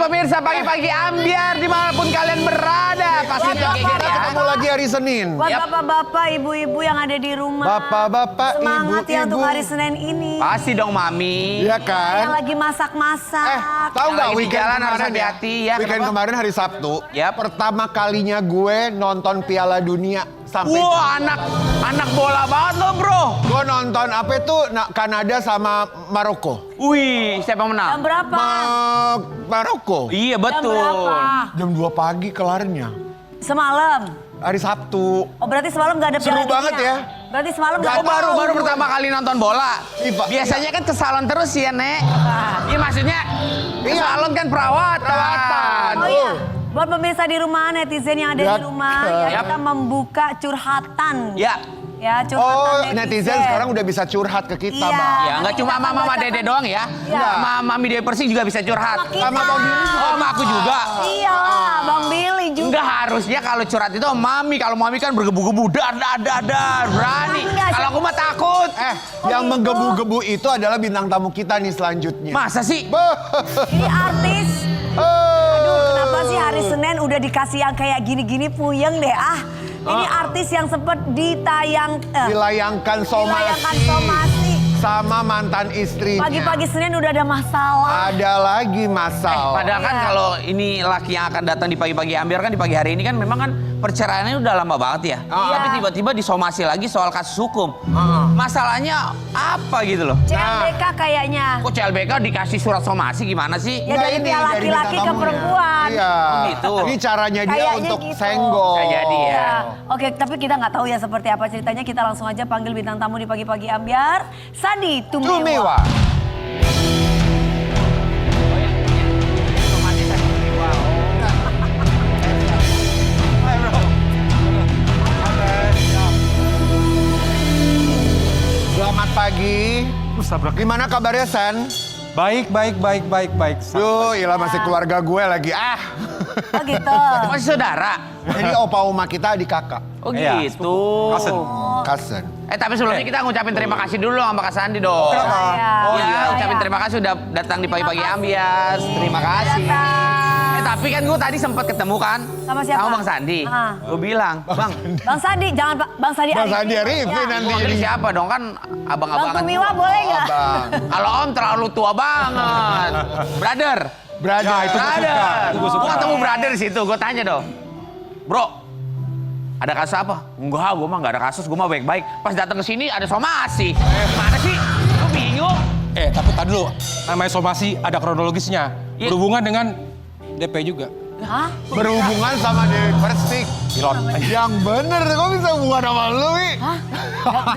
pemirsa pagi-pagi ambiar dimanapun kalian berada. Pasti geger ya. Ketemu lagi hari Senin. Buat bapak-bapak, ibu-ibu yang ada di rumah. Bapak-bapak, semangat ya ibu-ibu. untuk hari Senin ini. Pasti dong Mami. Iya kan? Yang lagi masak-masak. Tahu nggak Lagi di weekend jalan harus kemarin ya? hati-hati ya, Weekend kenapa? kemarin hari Sabtu. Yap. Pertama kalinya gue nonton Piala Dunia sampai. Wah, anak bola banget lo bro. Gue nonton apa itu Kanada sama Maroko. Wih, siapa yang Jam menang? berapa? Maroko. Iya Jam betul. berapa? Jam 2 pagi kelarnya. Semalam. Hari Sabtu. Oh berarti semalam gak ada Seru Piala Dunia? banget ya. Berarti semalam gak Oh, ada. baru pertama kali nonton bola. Iya. Biasanya kan ke salon terus ya, Nek. Iya maksudnya ke Iya. salon kan perawatan. Oh iya. Buat pemirsa di rumah, netizen yang ada Ya, di rumah, ya Yap. kita membuka curhatan. Ya. Ya, curhatan Oh, netizen sekarang udah bisa curhat ke kita, Iya. Bang. Ya, nggak cuma Kita Mama bacakan. Dede doang ya. Iya. Sama Mami Dewi Persik juga bisa curhat. Sama kita. Sama Bang Billy juga. Oh, sama aku juga. Iyalah, Bang Billy juga. Enggak harusnya kalau curhat itu sama Mami. Kalau Mami kan bergebu-gebu, dar, berani. Enggak, Kalau aku mah takut. Yang gitu. menggebu-gebu itu adalah bintang tamu kita nih selanjutnya. Masa sih? Ini artis. Aduh, kenapa sih hari Senin udah dikasih yang kayak gini-gini puyeng deh Ini artis yang sempat Dilayangkan dilayangkan somasi somasi. sama mantan istrinya. Pagi-pagi Senin udah ada masalah. Ada lagi masalah. Padahal kan Iya. kalau ini laki yang akan datang di pagi-pagi ambiar kan di pagi hari ini kan memang kan perceraiannya udah lama banget ya. Tapi tiba-tiba disomasi lagi soal kasus hukum. Masalahnya apa gitu loh? CLBK kayaknya. Kok CLBK dikasih surat somasi gimana sih? Ya dari pihak laki-laki ke perempuan. Iya. Oh, gitu. Ini caranya dia Kayaknya untuk gitu. senggol. Bisa jadi ya. Ya. Oke, tapi kita nggak tahu ya seperti apa ceritanya. Kita langsung aja panggil bintang tamu di pagi-pagi ambiar, Sandy Tumiwa. Tumiwa. Selamat pagi. Gimana kabarnya, San? Baik. Duh, ilah masih keluarga gue lagi. Oh gitu. Masih saudara? Jadi opa oma kita adik kakak. Oh Iya, gitu. Cousin. Tapi sebelumnya kita ngucapin terima kasih dulu sama Kak Sandi dong. Kenapa? Oh, Iya, iya. ucapin terima kasih udah datang di pagi-pagi ambias. Terima kasih. Tapi kan gue tadi sempat ketemu kan Sama siapa? sama Bang Sandi. Ah. Gue bilang, Bang, Bang Sandi, jangan Bang Sandi Bang Sandi Arifin Ya. nanti. lu manggil siapa dong kan Bang abang-abangan. Tumiwa boleh nggak? Bang. Kalau Om terlalu tua banget. Brother. Brother. Ya, itu gue suka. Itu gue suka. Gue ketemu brother di situ, gue tanya dong. Bro, ada kasus apa? Enggak, gue mah nggak ada kasus, gue mah baik-baik. Pas datang ke sini ada somasi. Mana sih? Gue bingung. Tapi tadi dulu, namanya somasi ada kronologisnya. Iya. Berhubungan dengan DP juga. Hah? Berhubungan sama Dewi Persik. Pilot. Yang bener, kok bisa hubungan sama lu, Wi? Hah?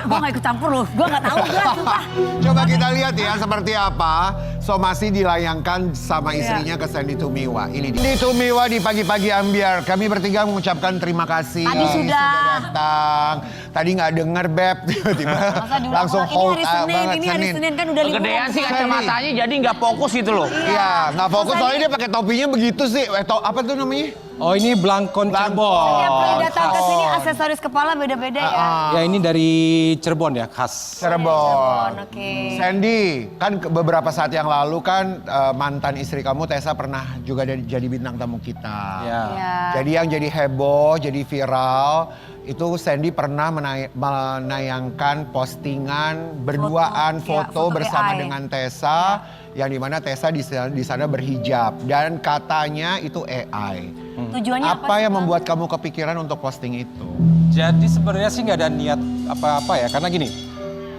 Gue gak ikut campur loh. Gue gak tahu. Gue sumpah. Coba kita lihat ya seperti apa somasi dilayangkan sama istrinya ke Sandy Tumiwa. Ini dia. Sandy Tumiwa di pagi-pagi ambiar. Kami bertiga mengucapkan terima kasih. Tadi sudah. datang. Tadi nggak denger Beb, tiba-tiba Masa diulang-ulang? langsung Ini hold hari out Senin. banget Ini hari Senin kan udah libur. Kegedean sih kacamatanya jadi nggak fokus gitu loh. Iya, nggak fokus Masa soalnya dia pakai topinya begitu sih. Apa tuh namanya? Oh ini Blangkon Blangkon. Cirebon. Yang pernah datang ke sini Oh. aksesoris kepala beda-beda ya. Ya ini dari Cirebon ya, khas. Cirebon. Oke. Sandy, kan beberapa saat yang lalu kan mantan istri kamu Tessa pernah juga jadi bintang tamu kita. Ya. Ya. Jadi yang jadi heboh, jadi viral, itu Sandy pernah menayangkan postingan berduaan foto foto bersama AI. dengan Tessa, yang dimana Tessa di sana berhijab dan katanya itu AI. Tujuannya apa? Apa sih, yang Bang? membuat kamu kepikiran untuk posting itu? Jadi sebenarnya sih nggak ada niat apa-apa ya, karena gini,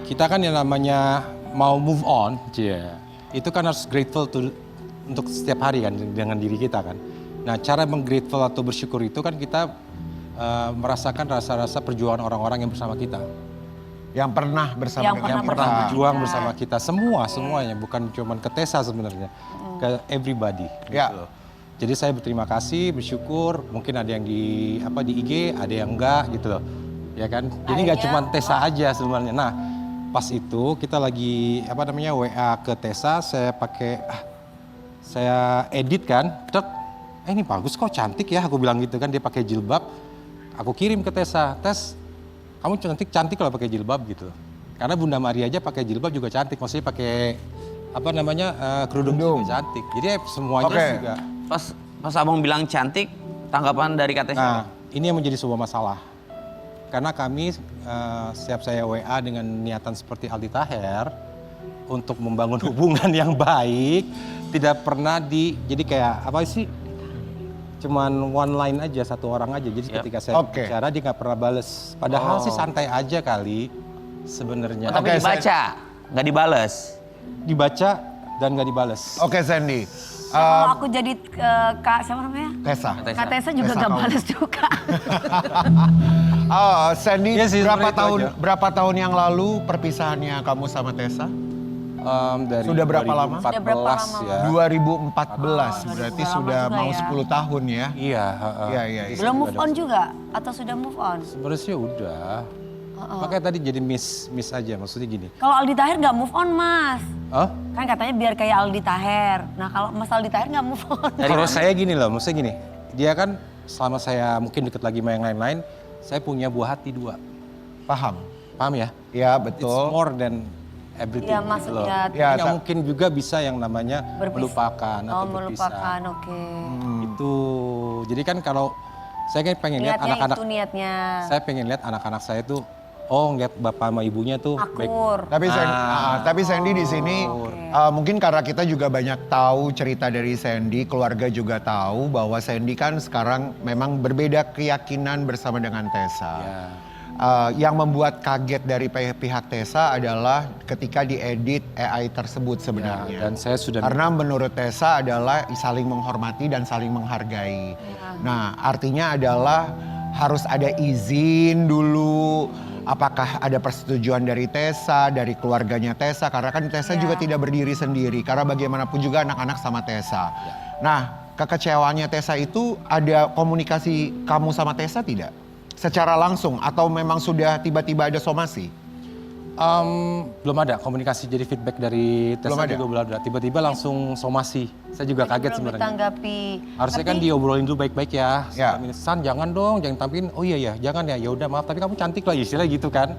kita kan yang namanya mau move on, itu kan harus grateful untuk setiap hari kan dengan diri kita kan. Nah cara menggrateful atau bersyukur itu kan kita merasakan rasa-rasa perjuangan orang-orang yang bersama kita. Yang pernah bersama Yang dengan Yang Pernah pernah kita. berjuang bersama kita, semuanya, bukan cuma ke Tessa sebenarnya, ke everybody. Ya. Gitu loh. Jadi saya berterima kasih, bersyukur, mungkin ada yang di IG, ada yang enggak gitu loh. Ya kan? Jadi nggak cuma Tessa aja sebenarnya. Nah, pas itu kita lagi WA ke Tessa, saya edit kan, ini bagus kok, cantik ya, aku bilang gitu kan, dia pakai jilbab. Aku kirim ke Tessa, Tes, kamu cantik kalau pakai jilbab gitu. Karena Bunda Maria aja pakai jilbab juga cantik, maksudnya pakai kerudung juga cantik. Jadi semuanya Oke. juga pas abang bilang cantik, tanggapan dari Kak Tessa? Nah, ini yang menjadi sebuah masalah. Karena kami, setiap saya WA dengan niatan seperti Aldi Taher, untuk membangun hubungan yang baik, tidak pernah jadi kayak apa sih, cuman one line aja, satu orang aja. Jadi ketika saya bicara dia nggak pernah bales. Padahal sih santai aja kali sebenarnya. Tapi dibaca, nggak dibales. Dibaca dan nggak dibales. Oke Sandy. Kalau aku jadi Kak siapa namanya? Tessa. Kak Tessa juga Tessa gak kamu. balas juga. Sandy, Iya sih, berapa sebenarnya itu tahun aja. berapa tahun yang lalu perpisahannya kamu sama Tessa? Dari Sudah berapa lama? 2014 Sudah berapa lama? ya. 2014, berarti lama sudah juga mau ya. 10 tahun ya. Iya. Iya, iya. Belum move on juga? Atau sudah move on? Sebenarnya sih udah. Makanya tadi jadi miss aja, maksudnya gini. Kalau Aldi Taher gak move on mas. Hah? Kan katanya biar kayak Aldi Taher. Nah kalau Mas Aldi Taher gak move on. Kalau saya gini loh, maksudnya gini. Dia kan selama saya mungkin deket lagi sama yang lain-lain, saya punya buah hati 2. Paham? Paham ya? Ya, It's betul. more than everything Iya gitu loh. maksudnya. Ya, Nggak mungkin juga bisa yang namanya melupakan Oh atau berpisah. melupakan, oke. Itu, jadi kan kalau saya kan pengen lihat Niatnya anak-anak, itu niatnya. saya pengen lihat anak-anak saya tuh, ngeliat bapak sama ibunya tuh baik. Akur. Tapi Sandy di sini mungkin karena kita juga banyak tahu cerita dari Sandy, keluarga juga tahu bahwa Sandy kan sekarang memang berbeda keyakinan bersama dengan Tessa. Ya. Yang membuat kaget dari pihak Tessa adalah ketika diedit AI tersebut sebenarnya. Ya, dan saya sudah Karena menurut Tessa adalah saling menghormati dan saling menghargai. Nah, artinya adalah harus ada izin dulu. Apakah ada persetujuan dari Tessa, dari keluarganya Tessa? Karena kan Tessa juga tidak berdiri sendiri. Karena bagaimanapun juga anak-anak sama Tessa. Nah, kekecewaannya Tessa itu ada komunikasi kamu sama Tessa tidak? Secara langsung atau memang sudah tiba-tiba ada somasi? belum ada komunikasi, jadi feedback dari Tessa Belum ada? juga belum ada. Tiba-tiba langsung somasi. Saya juga kaget Belum sebenarnya. ditanggapi. Harusnya Tapi kan diobrolin dulu baik-baik ya. Ya. San jangan dong, jangan tampilin. Oh iya ya, jangan ya. Ya udah maaf, tapi kamu cantik lah istilah gitu kan.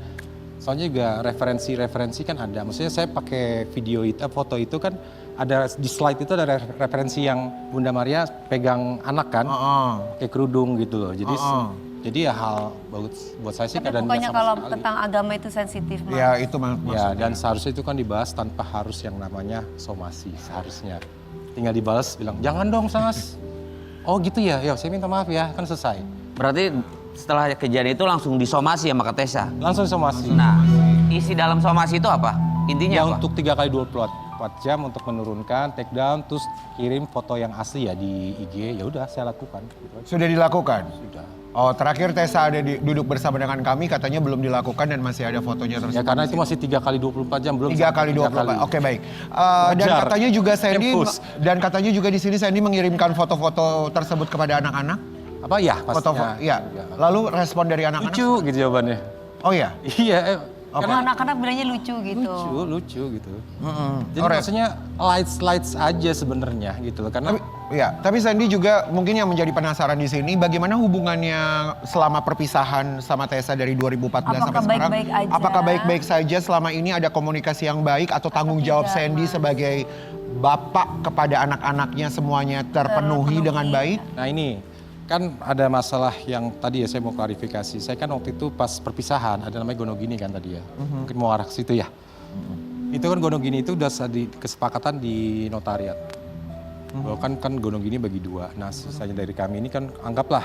Soalnya juga referensi kan ada. Maksudnya saya pakai video itu, foto itu kan ada di slide itu ada referensi yang Bunda Maria pegang anak kan, kayak kerudung gitu loh. Jadi ya hal buat saya sih tapi keadaan bukannya sama kalau sekali. tentang agama itu sensitif mas. Ya itu Ya, maksudnya. dan seharusnya itu kan dibahas tanpa harus yang namanya somasi, seharusnya. Tinggal dibalas bilang, jangan dong Sas. Oh gitu ya, ya saya minta maaf ya, kan selesai. Berarti setelah kejadian itu langsung disomasi sama Kak Tessa? Langsung somasi. Nah, isi dalam somasi itu apa? Intinya Ya apa? untuk 3 kali 24 jam untuk menurunkan, take down, terus kirim foto yang asli ya di IG, ya udah saya lakukan. Gitu aja. Sudah dilakukan? Sudah. Oh, terakhir Tessa ada duduk bersama dengan kami, katanya belum dilakukan dan masih ada fotonya tersebut. Ya karena itu masih 3 kali 24 jam, belum 3 sampai kali 3 24. Oke, baik. Dan Wajar. katanya juga Sandy Tempus. dan katanya juga di sini Sandy mengirimkan foto-foto tersebut kepada anak-anak. Apa ya Foto, pastinya. ya. Lalu respon dari anak-anak? Lucu gitu jawabannya. Oh ya. Iya, Karena anak-anak bilangnya lucu gitu. lucu gitu. Jadi Oh, maksudnya lights aja sebenarnya gitu loh. Karena Tapi Sandy juga mungkin yang menjadi penasaran di sini, bagaimana hubungannya selama perpisahan sama Tessa dari 2014 sampai Apakah sekarang? baik-baik aja? Apakah baik-baik saja selama ini, ada komunikasi yang baik atau tanggung jawab tidak, Sandy sebagai bapak kepada anak-anaknya semuanya terpenuhi dengan baik? nah ini kan ada masalah yang tadi ya saya mau klarifikasi. Saya kan waktu itu pas perpisahan ada namanya Gonogini kan tadi ya. Mungkin mau arah ke situ ya. Itu kan Gonogini itu udah di kesepakatan di notariat. Bahwa kan Gonogini bagi 2. Nah sisanya dari kami ini kan anggaplah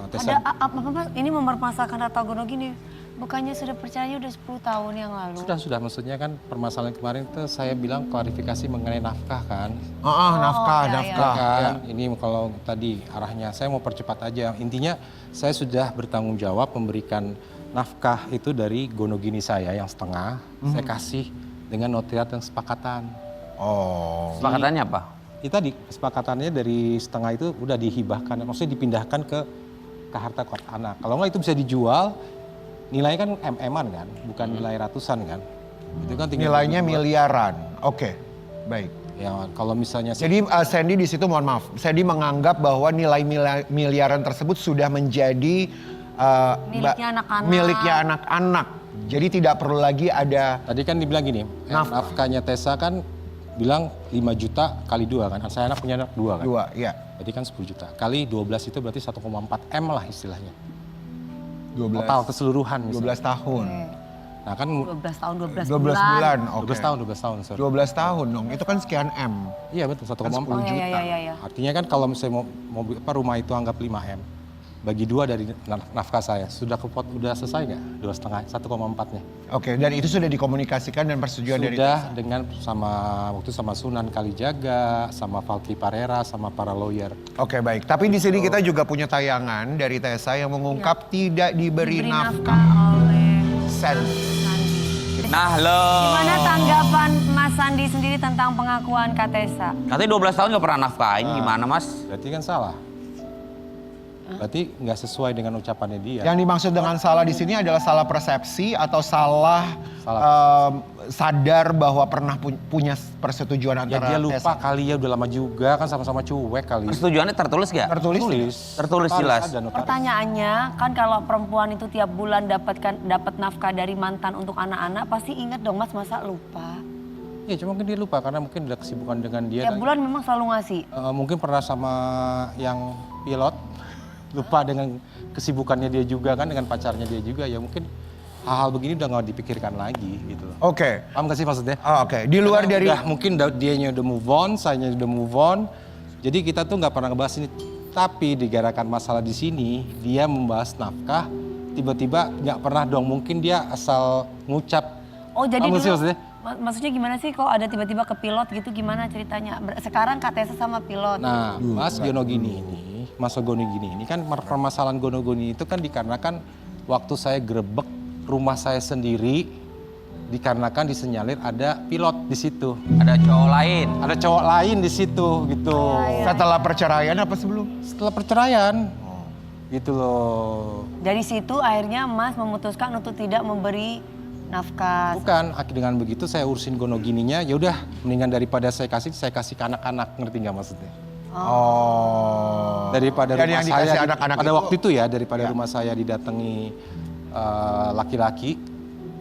Tessa. Ada apa mas? Ini mempermasalahkan Rata Gonogini. Bukannya sudah percayanya udah 10 tahun yang lalu. Sudah maksudnya kan permasalahan kemarin itu saya bilang klarifikasi mengenai nafkah kan. Nafkah, ya, nafkah. Kan ini kalau tadi arahnya saya mau percepat aja. Intinya saya sudah bertanggung jawab memberikan nafkah itu dari Gonogini saya yang setengah. Saya kasih dengan notariat yang sepakatan. Oh. Sepakatannya apa? Itu tadi kesepakatannya dari setengah itu udah dihibahkan, maksudnya dipindahkan ke harta kuat anak. Kalau nggak itu bisa dijual, nilainya kan MM-an kan, bukan nilai ratusan kan. Itu kan tinggal Nilainya dijual. miliaran. Oke, baik. Ya kalau misalnya Jadi Sandy di situ mohon maaf, Sandy menganggap bahwa nilai miliaran tersebut sudah menjadi Miliknya anak-anak. miliknya anak-anak. Jadi tidak perlu lagi ada tadi kan dibilang gini, nafkahnya Tessa kan bilang 5 juta kali 2 kan. Saya punya anak 2 kan. 2, iya. Jadi kan 10 juta. Kali 12 itu berarti 1,4 M lah istilahnya. 12, Total keseluruhan 12 misalnya. tahun. Nah kan 12 tahun, 12 12 bulan. bulan, oke. 12 tahun, sorry. 12 tahun dong, itu kan sekian M. Iya betul, 1,4 Kan 10 Oh, iya, iya, iya. Artinya kan kalau misalnya mau rumah itu anggap 5 M, bagi 2 dari nafkah saya, sudah udah selesai nggak? 2,5, 1,4-nya. Oke, dan itu sudah dikomunikasikan dan persetujuan dari Sudah dengan sama Sunan Kalijaga, sama Falki Parera, sama para lawyer. Oke, baik. Tapi di sini kita juga punya tayangan dari Tessa yang mengungkap tidak diberi nafkah. oleh Sen. Sandi. Nah lo. Gimana tanggapan Mas Sandi sendiri tentang pengakuan Katesa? Katanya 12 tahun gak pernah nafkahin, gimana mas? Berarti kan salah. Berarti nggak sesuai dengan ucapannya dia. Yang dimaksud dengan salah di sini adalah salah persepsi atau salah sadar bahwa pernah punya persetujuan Ya antara dia lupa Tessa. kali ya, udah lama juga kan sama-sama cuek kali. Persetujuannya tertulis gak? Tertulis. Tertulis Notaris jelas. ada, notaris. Pertanyaannya kan kalau perempuan itu tiap bulan dapat nafkah dari mantan untuk anak-anak pasti ingat dong Mas, masa lupa? Ya cuma mungkin dia lupa karena mungkin ada kesibukan dengan dia. Tiap bulan memang selalu ngasih. Mungkin pernah sama yang pilot, lupa dengan kesibukannya dia juga kan, dengan pacarnya dia juga, ya mungkin hal-hal begini udah nggak dipikirkan lagi gitu loh. Oke. Paham gak sih maksudnya? Oh, oke. Di luar Karena dari mungkin dianya udah move on, sayanya udah move on. Jadi kita tuh nggak pernah ngebahas ini. Tapi digarakan masalah di sini, dia membahas nafkah, tiba-tiba nggak pernah dong. Mungkin dia asal ngucap. Oh jadi Paham gak sih dulu, maksudnya? maksudnya gimana sih kok ada tiba-tiba ke pilot gitu gimana ceritanya? Sekarang Katesa sama pilot. Nah, Mas Gonogini ini, Mas Gonogini ini kan permasalahan Gonogini itu kan dikarenakan waktu saya grebek rumah saya sendiri, dikarenakan disenyalir ada pilot di situ. Ada cowok lain. Ada cowok lain di situ gitu. setelah perceraian apa sebelum? Setelah perceraian. Gitu loh. Dari situ akhirnya Mas memutuskan untuk tidak memberi nafkah. Bukan, dengan begitu saya urusin Gonogininya, ya udah mendingan daripada saya kasih ke anak-anak, ngerti nggak maksudnya? Oh. Daripada Dan rumah yang dikasih saya anak-anak pada itu- waktu itu ya, daripada Ya. rumah saya didatangi laki-laki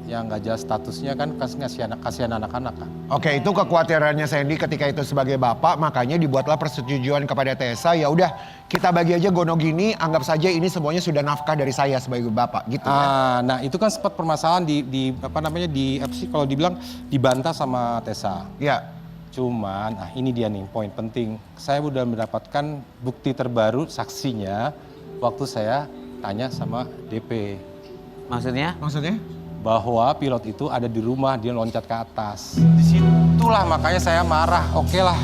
yang nggak jelas statusnya kan, kasihan anak-anak kan. Oke, itu kekhawatirannya Sandy ketika itu sebagai bapak, makanya dibuatlah persetujuan kepada Tessa. Ya udah, kita bagi aja Gonogini, anggap saja ini semuanya sudah nafkah dari saya sebagai bapak, gitu ya. Nah itu kan sempat permasalahan di apa sih kalau dibilang dibantah sama Tessa. Ya. Cuman, ini dia nih poin penting. Saya udah mendapatkan bukti terbaru saksinya waktu saya tanya sama DP. Maksudnya? Maksudnya? Bahwa pilot itu ada di rumah, dia loncat ke atas. Disitulah makanya saya marah, oke lah.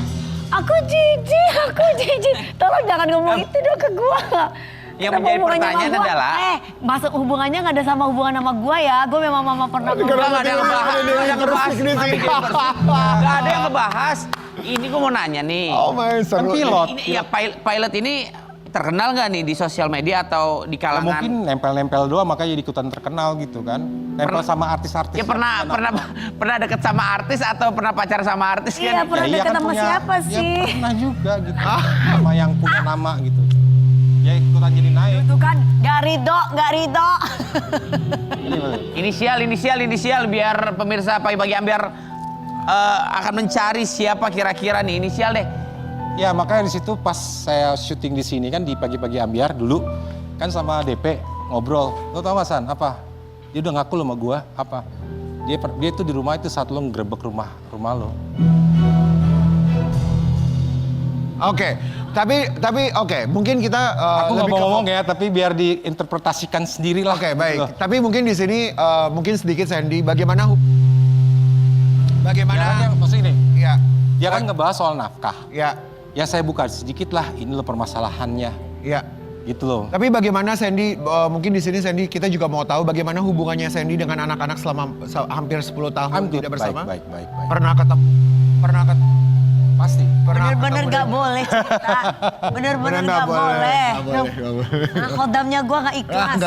Aku jijik. Tolong jangan ngomong itu dong ke gua. Yang Kenapa menjadi hubungannya pertanyaan sama gua? adalah- masuk hubungannya nggak ada sama hubungan sama gua ya. Gua memang mama pernah Gak ada yang ngebahas. Gak ada yang ngebahas. Gak ada yang ngebahas. Ini gue mau nanya nih. Oh my, Kan seru. pilot. Ini ya pilot ini terkenal nggak nih di sosial media atau di Ya, kalangan? mungkin nempel-nempel doang makanya jadi ikutan terkenal gitu kan. Nempel sama artis-artis. Ya pernah deket sama artis atau pernah pacar sama artis Iya, kan? pernah deket sama siapa Ya sih? pernah juga gitu. Sama yang punya nama gitu. Ya ikutan jadi naik. Itu kan gak ridho. Inisial biar pemirsa Pagi Ambiar akan mencari siapa kira-kira nih inisial deh. Ya makanya di situ pas saya syuting di sini kan di Pagi Ambiar dulu kan sama DP ngobrol. Lo tau gak San apa? Dia udah ngaku lo sama gua apa? Dia tuh di rumah itu saat lo ngerebek rumah lo. Oke, tapi oke, mungkin kita Aku nggak lebih mau ke- ngomong ya, tapi biar diinterpretasikan sendiri lah. Oke, gitu baik. loh. Tapi mungkin di sini mungkin sedikit Sandy, bagaimana Ya, maksudnya ini, ya, dia kan ngebahas soal nafkah. ya, Ya saya buka sedikit lah, ini loh permasalahannya. ya. Gitu loh. Tapi bagaimana Sandy, mungkin di sini Sandy kita juga mau tahu bagaimana hubungannya Sandy dengan anak-anak selama hampir 10 tahun I'm good. tidak bersama? Baik. Pernah ketemu? Pasti. Bener-bener ketemu gak dengan- boleh cerita. Bener-bener gak boleh. Nggak boleh. Nah, kodamnya gua gak ikhlas.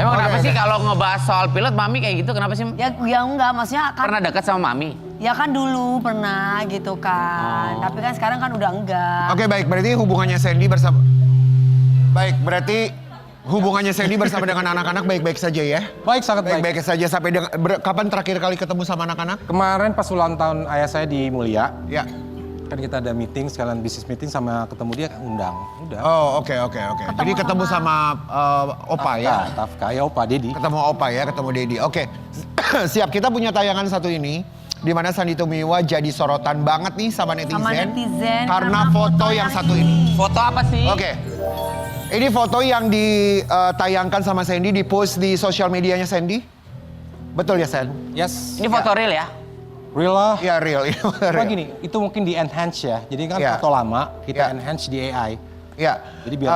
Emang kenapa Oke. sih kalau ngebahas soal pilot mami kayak gitu kenapa sih? Ya enggak, maksudnya kan Pernah dekat sama mami? ya kan dulu pernah gitu kan. Tapi kan sekarang kan udah enggak. Oke, baik, berarti hubungannya Sandy bersama. Baik, berarti Hubungannya Sandy bersama dengan anak-anak baik-baik saja ya? Baik, sangat baik. Baik-baik saja sampai kapan terakhir kali ketemu sama anak-anak? Kemarin pas ulang tahun ayah saya di Mulia, Ya. kan kita ada meeting, sekalian bisnis meeting sama ketemu dia, undang. Udah. Oh, oke. Jadi ketemu sama Opa ya? Tafka, ya Opa, Dedi. Ketemu Opa ya, ketemu Dedi. Oke. Siap, kita punya tayangan satu ini di mana Sandy Tumiwa jadi sorotan banget nih sama netizen. Karena foto yang satu ini. Foto apa sih? Oke. Ini foto yang ditayangkan sama Sandy, di-post di sosial medianya Sandy. Betul ya, Sen? Yes. Ini foto real ya? Real lah. Ya, real. Ini foto Apa real. gini, itu mungkin di enhance ya. Jadi kan Ya. foto lama, kita Ya. enhance di AI. Ya. Jadi biar-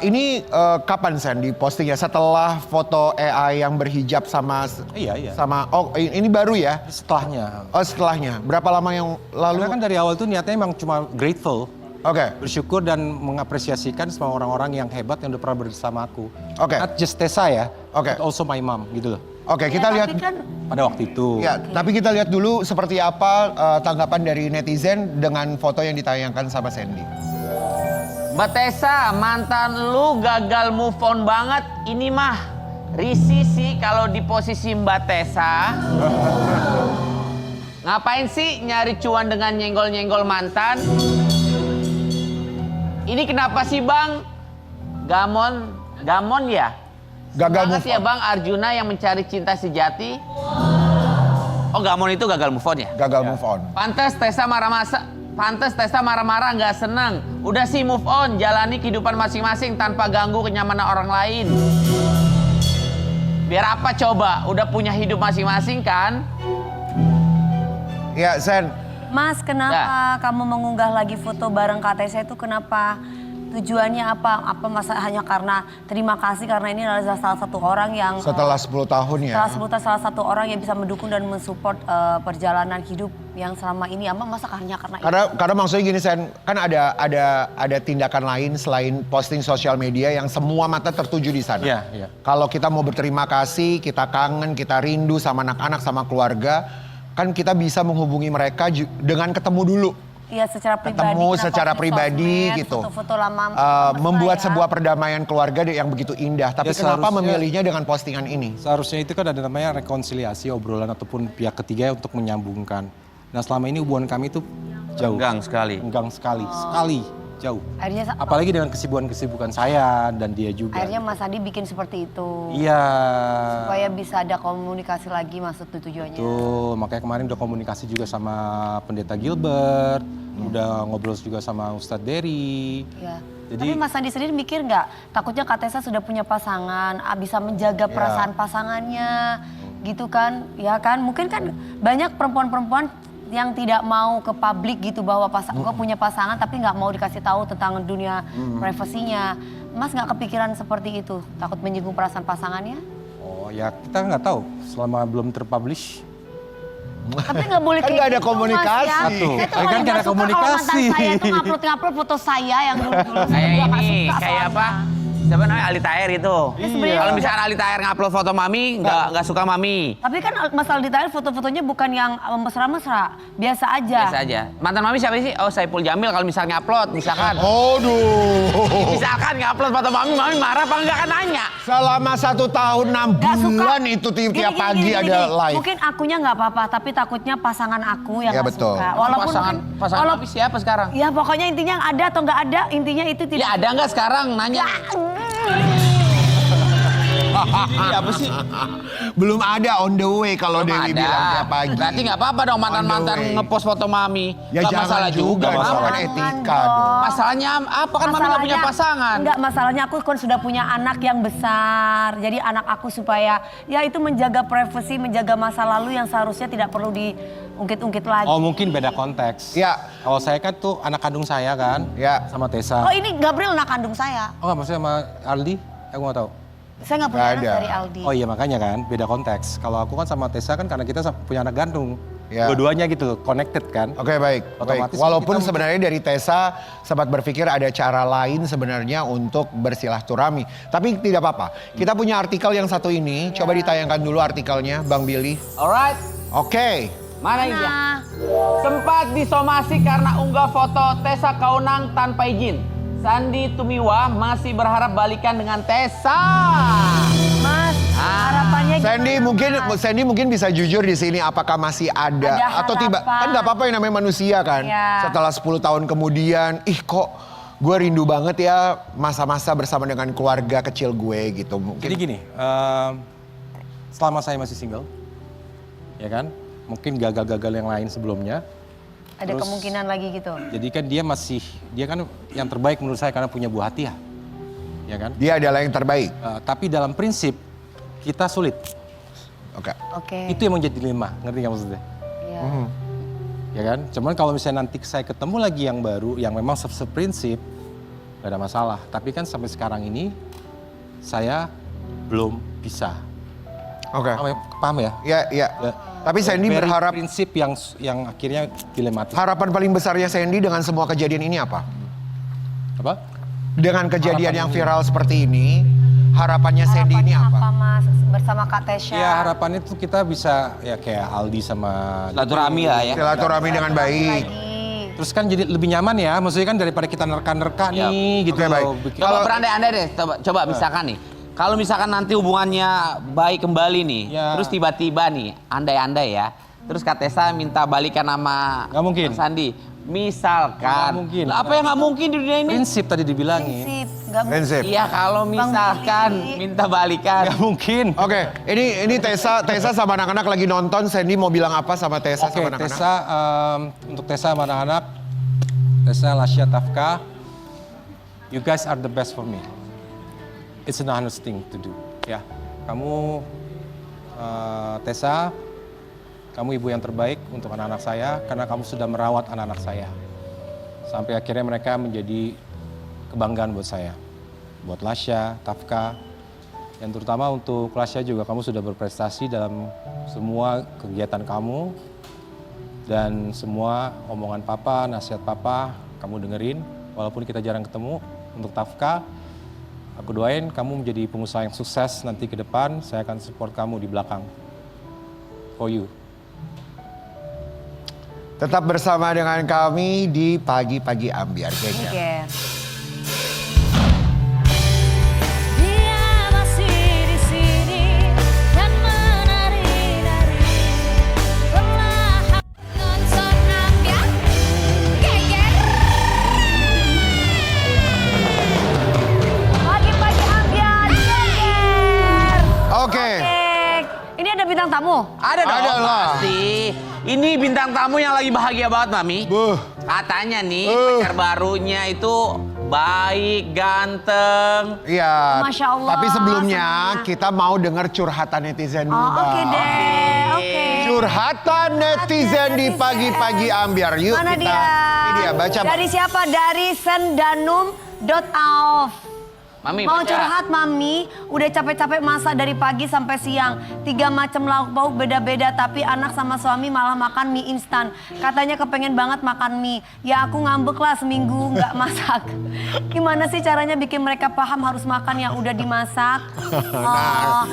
ini kapan Sen di postingnya? Setelah foto AI yang berhijab sama Iya. sama ini baru ya? Setelahnya. Oh, setelahnya. Berapa lama yang lalu? Karena kan dari awal tuh niatnya emang cuma grateful. Oke. Bersyukur dan mengapresiasikan semua orang-orang yang hebat yang udah pernah bersama aku. Oke. Not just Tessa ya, Oke. but also my mom gitu loh. Oke, kita lihat. Tapi kan Pada waktu itu. Ya, tapi kita lihat dulu seperti apa tanggapan dari netizen dengan foto yang ditayangkan sama Sandy. Mbak Tessa, mantan lu gagal move on banget. Ini mah risih sih kalau di posisi Mbak Tessa. Ngapain sih nyari cuan dengan nyenggol-nyenggol mantan? Ini kenapa sih Bang? Gamon ya? Gagal Banget move ya on. Bang Arjuna yang mencari cinta sejati. Oh Gamon itu gagal move on ya? Gagal move on. Pantes Tessa marah-marah nggak senang. Udah sih move on, jalani kehidupan masing-masing tanpa ganggu kenyamanan orang lain. Biar apa coba? Udah punya hidup masing-masing kan? Ya, Sen. Mas, kenapa kamu mengunggah lagi foto bareng KTC itu kenapa? Tujuannya apa? Apa masa hanya karena terima kasih karena ini adalah salah satu orang yang Setelah 10 tahun ya. salah satu orang yang bisa mendukung dan mensupport perjalanan hidup yang selama ini. Ama masa hanya karena itu? Karena maksudnya gini Sen, kan ada tindakan lain selain posting sosial media yang semua mata tertuju di sana. Iya. Kalau kita mau berterima kasih, kita kangen, kita rindu sama anak-anak, sama keluarga, kan kita bisa menghubungi mereka dengan ketemu dulu. Iya, secara pribadi. Ketemu kenapa secara di pribadi sosmed, gitu. Foto-foto lama. Membuat mesra ya? sebuah perdamaian keluarga yang begitu indah. Tapi Ya, kenapa seharusnya- memilihnya dengan postingan ini? Seharusnya itu kan ada namanya rekonsiliasi, obrolan ataupun pihak ketiga untuk menyambungkan. Nah selama ini hubungan kami itu jauh. Enggang sekali. Enggang sekali. Jauh. Akhirnya, Apalagi dengan kesibukan saya dan dia juga. akhirnya Mas Adi bikin seperti itu. Iya. Supaya bisa ada komunikasi lagi maksud tujuannya. Tuh, makanya kemarin udah komunikasi juga sama Pendeta Gilbert, udah ngobrol juga sama Ustadz Dery. Ya. Jadi- Tapi Mas Andi sendiri mikir nggak takutnya Katesa sudah punya pasangan, bisa menjaga perasaan pasangannya gitu kan? Ya kan mungkin kan banyak perempuan-perempuan yang tidak mau ke publik gitu bahwa gue punya pasangan tapi nggak mau dikasih tahu tentang dunia privasinya. Mas nggak kepikiran seperti itu? Takut menyinggung perasaan pasangannya? Oh ya kita nggak tahu selama belum terpublish. Tapi nggak boleh Kan kayak nggak ada gitu, Mas, komunikasi. ya. Tuh, Saya tuh kan paling nggak nggak ada suka kalau mantan komunikasi. saya itu ngupload foto saya yang dulu-dulu. Saya Kayak nggak ini, suka kayak soalnya. apa? Siapa namanya Ali Tahir itu. sebenarnya Kalau juga- misalkan Ali Tahir ngupload foto mami, nggak suka mami. Tapi kan masalah detail foto-fotonya bukan yang mesra-mesra, biasa aja. Biasa aja. Mantan mami siapa sih? Oh Saipul Jamil kalau misalnya upload, misalkan. Aduh. Misalkan ngupload foto mami marah apa enggak kan nanya. Selama 1 tahun 6 Nggak suka. bulan itu tiap Gini, pagi gini, ada gini. live. Mungkin akunya nggak apa-apa, tapi takutnya pasangan aku yang Ya, nggak betul. suka. Walaupun pasangan mami siapa sekarang? Ya pokoknya intinya ada atau nggak ada, intinya itu tidak. Ya ada nggak sekarang nanya? Ini apa sih? Belum ada on the way kalau Belum Dewi bilang tiap pagi. Berarti nggak apa-apa dong mantan-mantan On the way. ngepost foto mami. Ya Nggak jangan masalah juga. nggak Mama. masalah. Jangan etika dong. dong. Masalahnya apa kan mami nggak punya pasangan? Enggak, masalahnya aku kan sudah punya anak yang besar. Jadi anak aku supaya ya itu menjaga privasi, menjaga masa lalu yang seharusnya tidak perlu diungkit-ungkit lagi. Oh mungkin beda konteks. Ya. Kalau saya kan tuh anak kandung saya kan, Ya. sama Tessa. Oh ini Gabriel anak kandung saya. Oh nggak maksudnya sama Aldi? Aku nggak tahu. Saya nggak punya Nggak anak ada. dari Aldi. Oh iya makanya kan beda konteks. Kalau aku kan sama Tessa kan karena kita punya anak gantung. Ya. Dua-duanya gitu connected kan. Oke baik. Otomatis Walaupun kita- sebenarnya dari Tessa sempat berpikir ada cara lain sebenarnya untuk bersilaturahmi. Tapi tidak apa-apa. Kita punya artikel yang satu ini. Coba ditayangkan dulu artikelnya Bang Billy. Alright. Oke. Mana ini dia? Nah, Sempat disomasi karena unggah foto Tessa Kaunang tanpa izin. Sandy Tumiwa masih berharap balikan dengan Tessa. Mas, harapannya gimana? Sandy mungkin bisa jujur di sini apakah masih ada atau tiba harapan. kan nggak apa-apa yang namanya manusia kan. Iya. Setelah 10 tahun kemudian, kok gue rindu banget ya masa-masa bersama dengan keluarga kecil gue gitu. Mungkin Jadi gini, selama saya masih single, ya kan, mungkin gagal-gagal yang lain sebelumnya. Ada Terus- kemungkinan lagi gitu. Jadi kan dia kan yang terbaik menurut saya karena punya buah hati ya kan. dia adalah yang terbaik. Tapi dalam prinsip kita sulit. Oke. Oke. Itu yang menjadi dilema, ngerti nggak maksudnya? Iya. Ya kan? Cuman kalau misalnya nanti saya ketemu lagi yang baru, yang memang seprinsip, gak ada masalah. Tapi kan sampai sekarang ini, saya belum bisa. Oke. Paham ya? Ya. Ya. Tapi Sandy Very berharap prinsip yang akhirnya dilematis. harapan paling besarnya Sandy dengan semua kejadian ini apa? Apa? Dengan kejadian Harapan yang ini. viral seperti ini, harapannya Sandy ini Harapannya apa? Mas bersama Kak Tesya? Ya harapannya tuh kita bisa ya kayak Aldi sama Silaturahmi lah ya. Silaturahmi dengan baik. Lagi. terus kan jadi lebih nyaman ya, maksudnya kan daripada kita nerka-nerka Yap. nih gitu Oke, baik. loh. Bikin- Coba berandai-andai deh, coba misalkan nih. Kalau misalkan nanti hubungannya baik kembali nih, Ya. terus tiba-tiba nih, andai-andai ya, terus Kak Tessa minta balikan sama Nggak mungkin. Mas Sandi. Misalkan. Nggak mungkin. Lah, apa yang nggak mungkin di dunia ini? Prinsip tadi dibilangin. Prinsip, nggak mungkin. Prinsip. Iya, kalau misalkan Willy. minta balikan. Nggak mungkin. Oke, ini Tessa sama anak-anak lagi nonton. Sandy mau bilang apa sama Tessa Oke, sama anak-anak? Tessa, untuk Tessa sama anak-anak, Tessa, Lasya, Tafka, you guys are the best for me. It's an honest thing to do. Ya, kamu, Tessa, kamu ibu yang terbaik untuk anak-anak saya karena kamu sudah merawat anak-anak saya. Sampai akhirnya mereka menjadi kebanggaan buat saya. Buat Lasya, Tafka, yang terutama untuk Lasya juga kamu sudah berprestasi dalam semua kegiatan kamu. Dan semua omongan papa, nasihat papa, kamu dengerin. Walaupun kita jarang ketemu, untuk Tafka, aku doain kamu menjadi pengusaha yang sukses nanti ke depan. Saya akan support kamu di belakang. For you. Tetap bersama dengan kami di Pagi-Pagi Ambiar. Geger. Oke. Dia masih di sini dan menari-nari perlahan nonton ambiar geger. Pagi-pagi ambiar geger. Oke. Ini ada bintang tamu. Ada dong, Ada lah. pasti. Ini bintang tamu yang lagi bahagia banget, Mami. Buh. Katanya nih, pacar barunya itu baik, ganteng. Iya. Masya Allah, Tapi sebelumnya senang. kita mau dengar curhatan netizen dulu, Oh, oke Bang. deh. Oke. Curhatan netizen di Pagi-Pagi Ambiar. Yuk Mana kita. dia? Ini dia, baca. Bang. Dari siapa? Dari sendanum.auf. Mami, Mau baca. curhat Mami, udah capek-capek masak dari pagi sampai siang. 3 macam lauk pauk beda-beda, tapi anak sama suami malah makan mie instan. Katanya kepengen banget makan mie. Ya aku ngambek lah seminggu nggak masak. Gimana sih caranya bikin mereka paham harus makan yang udah dimasak?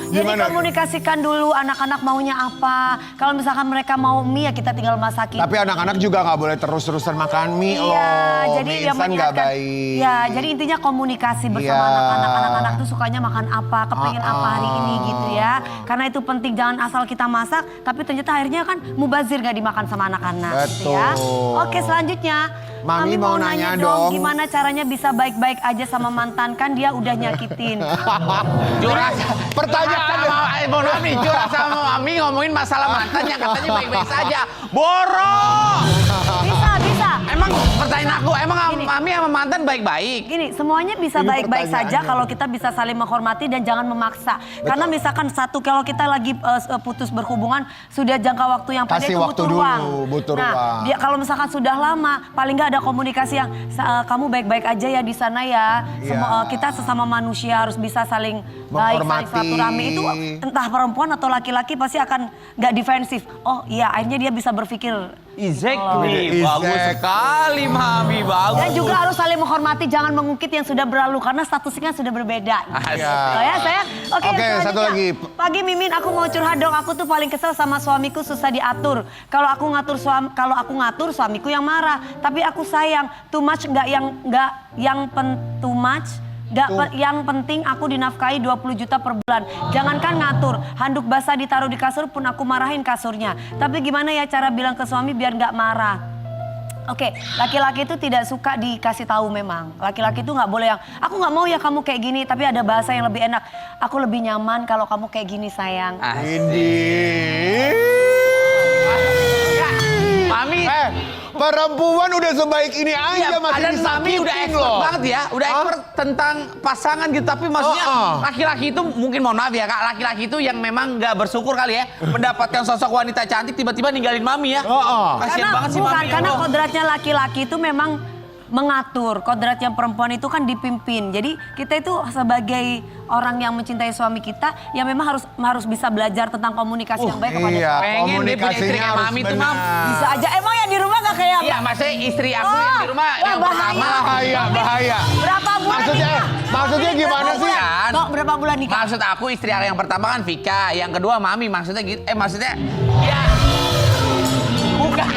Jadi gimana? komunikasikan dulu anak-anak maunya apa. Kalau misalkan mereka mau mie ya kita tinggal masakin. Tapi anak-anak juga nggak boleh terus-terusan makan mie loh. Iya, jadi Mie yang instan nggak mengingatkan. baik. Ya, jadi intinya komunikasi bersama Iya. anak-anak. Anak-anak tuh sukanya makan apa, kepengen apa hari ini gitu ya. Karena itu penting, jangan asal kita masak, tapi ternyata akhirnya kan mubazir gak dimakan sama anak-anak gitu ya. Betul. Oke, selanjutnya. Mami mau nanya dong. Gimana caranya bisa baik-baik aja sama mantan, kan dia udah nyakitin. Curhat. Pertanyaan. Mohon maaf nih, curhat sama Mami ngomongin masalah mantan yang katanya baik-baik saja. Boros. Bisa. Emang pertanyaan aku, emang Gini. Mami sama mantan baik-baik? Gini, semuanya bisa Ini baik-baik saja pertanyaannya. kalau kita bisa saling menghormati dan jangan memaksa. Karena misalkan kalau kita lagi putus berhubungan, sudah jangka waktu yang pendek Kasih itu waktu butuh dulu, ruang. butuh Nah, ruang. kalau misalkan sudah lama, paling nggak ada komunikasi yang kamu baik-baik aja ya di sana ya. Iya. Kita sesama manusia harus bisa saling baik, saling Menghormati. silaturahmi. Itu entah perempuan atau laki-laki pasti akan nggak defensif. Oh iya, akhirnya dia bisa berpikir Exactly, Oh. bagus sekali Mami, bagus. Dan juga harus saling menghormati, jangan mengungkit yang sudah berlalu karena statusnya sudah berbeda. Asik. Saya. Oke, Oke, selanjutnya. satu lagi. Pagi Mimin, aku mau curhat dong. Aku tuh paling kesel sama suamiku, susah diatur. Kalau aku ngatur suamiku yang marah. Tapi aku sayang, too much too much. Yang penting aku dinafkahi 20 juta per bulan. Jangankan ngatur, handuk basah ditaruh di kasur pun aku marahin kasurnya. Tapi gimana ya cara bilang ke suami biar nggak marah? Oke, laki-laki itu tidak suka dikasih tahu memang. Laki-laki itu nggak boleh yang, aku nggak mau ya kamu kayak gini. Tapi ada bahasa yang lebih enak. Aku lebih nyaman kalau kamu kayak gini sayang. Ini. Mami, Perempuan udah sebaik ini aja iya, masih dan Mami udah disakitin expert loh. banget ya, udah expert tentang pasangan gitu. Tapi maksudnya Oh. laki-laki itu mungkin mohon maaf ya Kak, laki-laki itu yang memang nggak bersyukur kali ya mendapatkan sosok wanita cantik tiba-tiba ninggalin Mami ya. Kasian banget sih Mami. Karena ya Allah. kodratnya laki-laki itu memang mengatur, kodratnya perempuan itu kan dipimpin. Jadi kita itu sebagai orang yang mencintai suami kita, ya memang harus bisa belajar tentang komunikasi yang baik kepada Iya, suami. Pengen dia punya istri komunikasinya kayak harus Mami tuh, Mam. benar. Bisa aja, emang yang di rumah gak kayak Iya, maksudnya istri aku yang di rumah yang pertama. Bahaya. Berapa bulan Maksudnya gimana sih? Kan? Kok berapa bulan nikah? Maksud aku istri yang pertama kan Vika, yang kedua Mami, maksudnya gitu. Maksudnya ya bukan.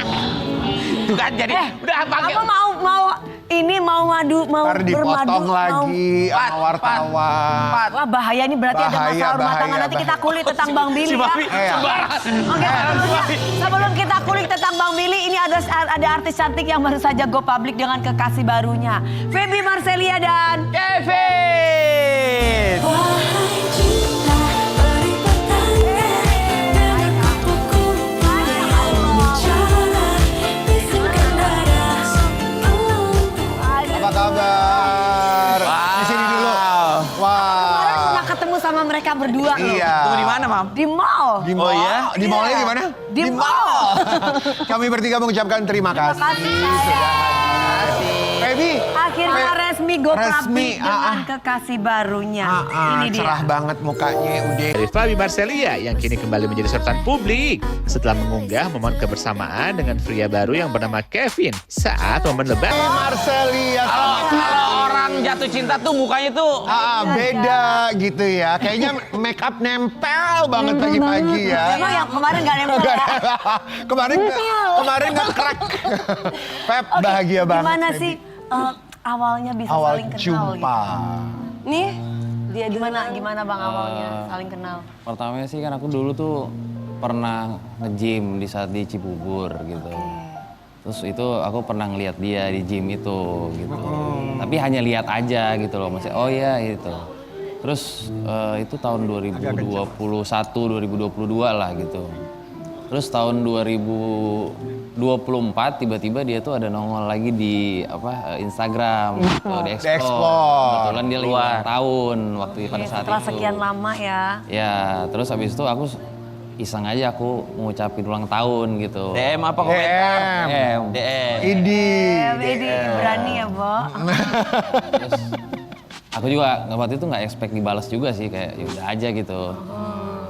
Tuh kan jadi udah pakai. Apa mau madu, mau Ntar bermadu, dipotong lagi Pat, sama wartawan. Pat. Wah bahaya ini berarti ada Bahaya, masalah rumah tangga. bahaya, Nanti kita kulik tentang Bang Billy Si ya. Mami Iya. sembarangan. Oke, sebelum kita kulik tentang Bang Billy, ini ada artis cantik yang baru saja go public dengan kekasih barunya. Feby Marcelia dan Kevin. Wahai cinta, beri petanda dengan kupu-kupu yang bicara, izinkan dada Apa kabar? Di sini dulu. Kemarin Wah. pernah ketemu sama mereka berdua loh. Iya. Tunggu di mana, Mam? Di mall. Di mall. Oh iya? Di mallnya Iya. gimana? Di mall. Kami bertiga mengucapkan terima kasih. Kasih sayang. Feby. Akhirnya resmi go Resmi, public dengan kekasih barunya. Ini dia. Cerah banget mukanya udah. Dari Feby Marcelia yang kini kembali menjadi sorotan publik setelah mengunggah momen kebersamaan dengan pria baru yang bernama Kevin saat momen lebaran. Marcelia. Kalau orang jatuh cinta tuh mukanya tuh Beda gitu ya. Kayaknya make up nempel banget pagi-pagi ya. Emang yang kemarin gak nempel ya? kemarin nge-crack. Pep Oke, bahagia banget. Gimana Feby. sih awalnya bisa Awal saling kenal jumpa. gitu? Nih, dia gimana Bang awalnya saling kenal? Pertamanya sih kan aku dulu tuh pernah nge-gym di saat di Cibubur gitu. Terus itu aku pernah ngeliat dia di gym itu gitu. Tapi hanya lihat aja gitu loh, masih oh iya itu. Terus itu tahun 2021, 2022 lah gitu. Terus tahun 2024 tiba-tiba dia tuh ada nongol lagi di Instagram atau di Di Explore. Explore. Kebetulan dia lagi ulang tahun waktu pada saat Setelah itu. sekian lama ya. Ya, terus habis itu aku iseng aja aku ngucapin ulang tahun gitu. DM apa komentar? DM. DM. Idi. Ini berani ya, Bo. Terus aku juga waktu itu nggak expect dibalas juga sih, kayak ya udah aja gitu.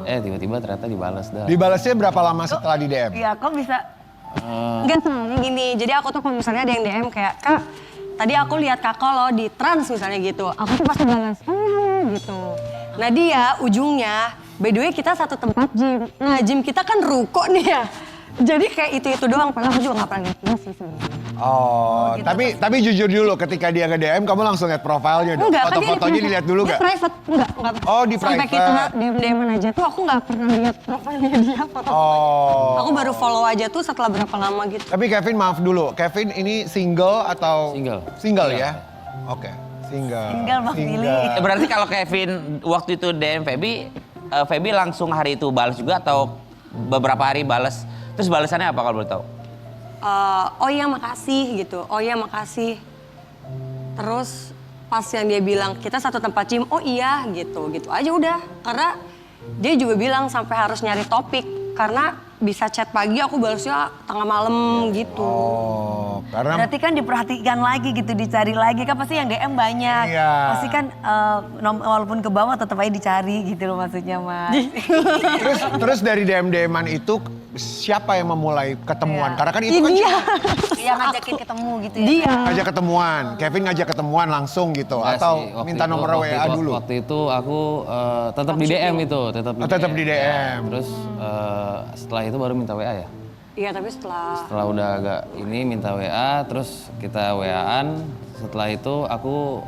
Tiba-tiba ternyata dibalas dah. Dibalasnya berapa lama setelah di DM? Iya, kok bisa? Enggak sebenarnya gini, jadi aku tuh kalau misalnya ada yang DM kayak, Kak, tadi aku lihat kakak lo di Trans misalnya gitu, aku tuh pasti balas, gitu. Nah dia ujungnya, by the way kita satu tempat gym, nah gym kita kan ruko nih ya. Jadi kayak itu doang, padahal aku juga gak pernah lihat dia sih sebenarnya. Oh, tapi jujur dulu ketika dia nge-DM kamu langsung lihat profilnya dong. Enggak, kan dia Foto-fotonya dilihat dulu dia gak? private, enggak. Oh, di Sampai private. kita DM-an aja tuh aku gak pernah lihat profilnya dia, foto. Oh. Aku baru follow aja tuh setelah berapa lama gitu. Tapi Kevin maaf dulu, Kevin ini single atau? Single. Single Iya. ya? Oke, single. Single, Bang Billy. Berarti kalau Kevin waktu itu DM Feby, Feby langsung hari itu balas juga atau beberapa hari balas? Terus balasannya apa kalau boleh tahu? Oh iya makasih gitu, oh iya makasih. Terus pas yang dia bilang kita satu tempat gym, oh iya gitu aja udah. Karena dia juga bilang sampai harus nyari topik karena bisa chat pagi aku balasnya tengah malam gitu. Oh, karena Berarti kan diperhatikan lagi gitu, dicari lagi. Kan pasti yang DM banyak. Iya. Pasti kan walaupun ke bawah tetap aja dicari gitu loh maksudnya, Mas. terus dari DM-DM-an itu siapa yang memulai ketemuan? Iya. Karena kan itu kan Dia. Yang ngajakin ketemu gitu ya. Dia. ngajak ketemuan. Kevin ngajak ketemuan langsung gitu Enggak atau sih, waktu minta itu- nomor waktu WA itu- dulu. Waktu itu aku tetap di DM itu, tetap di Oh, tetap di DM. Ya, terus setelah itu baru minta WA ya. Iya tapi setelah Setelah udah agak ini minta WA, terus kita WA-an. Setelah itu aku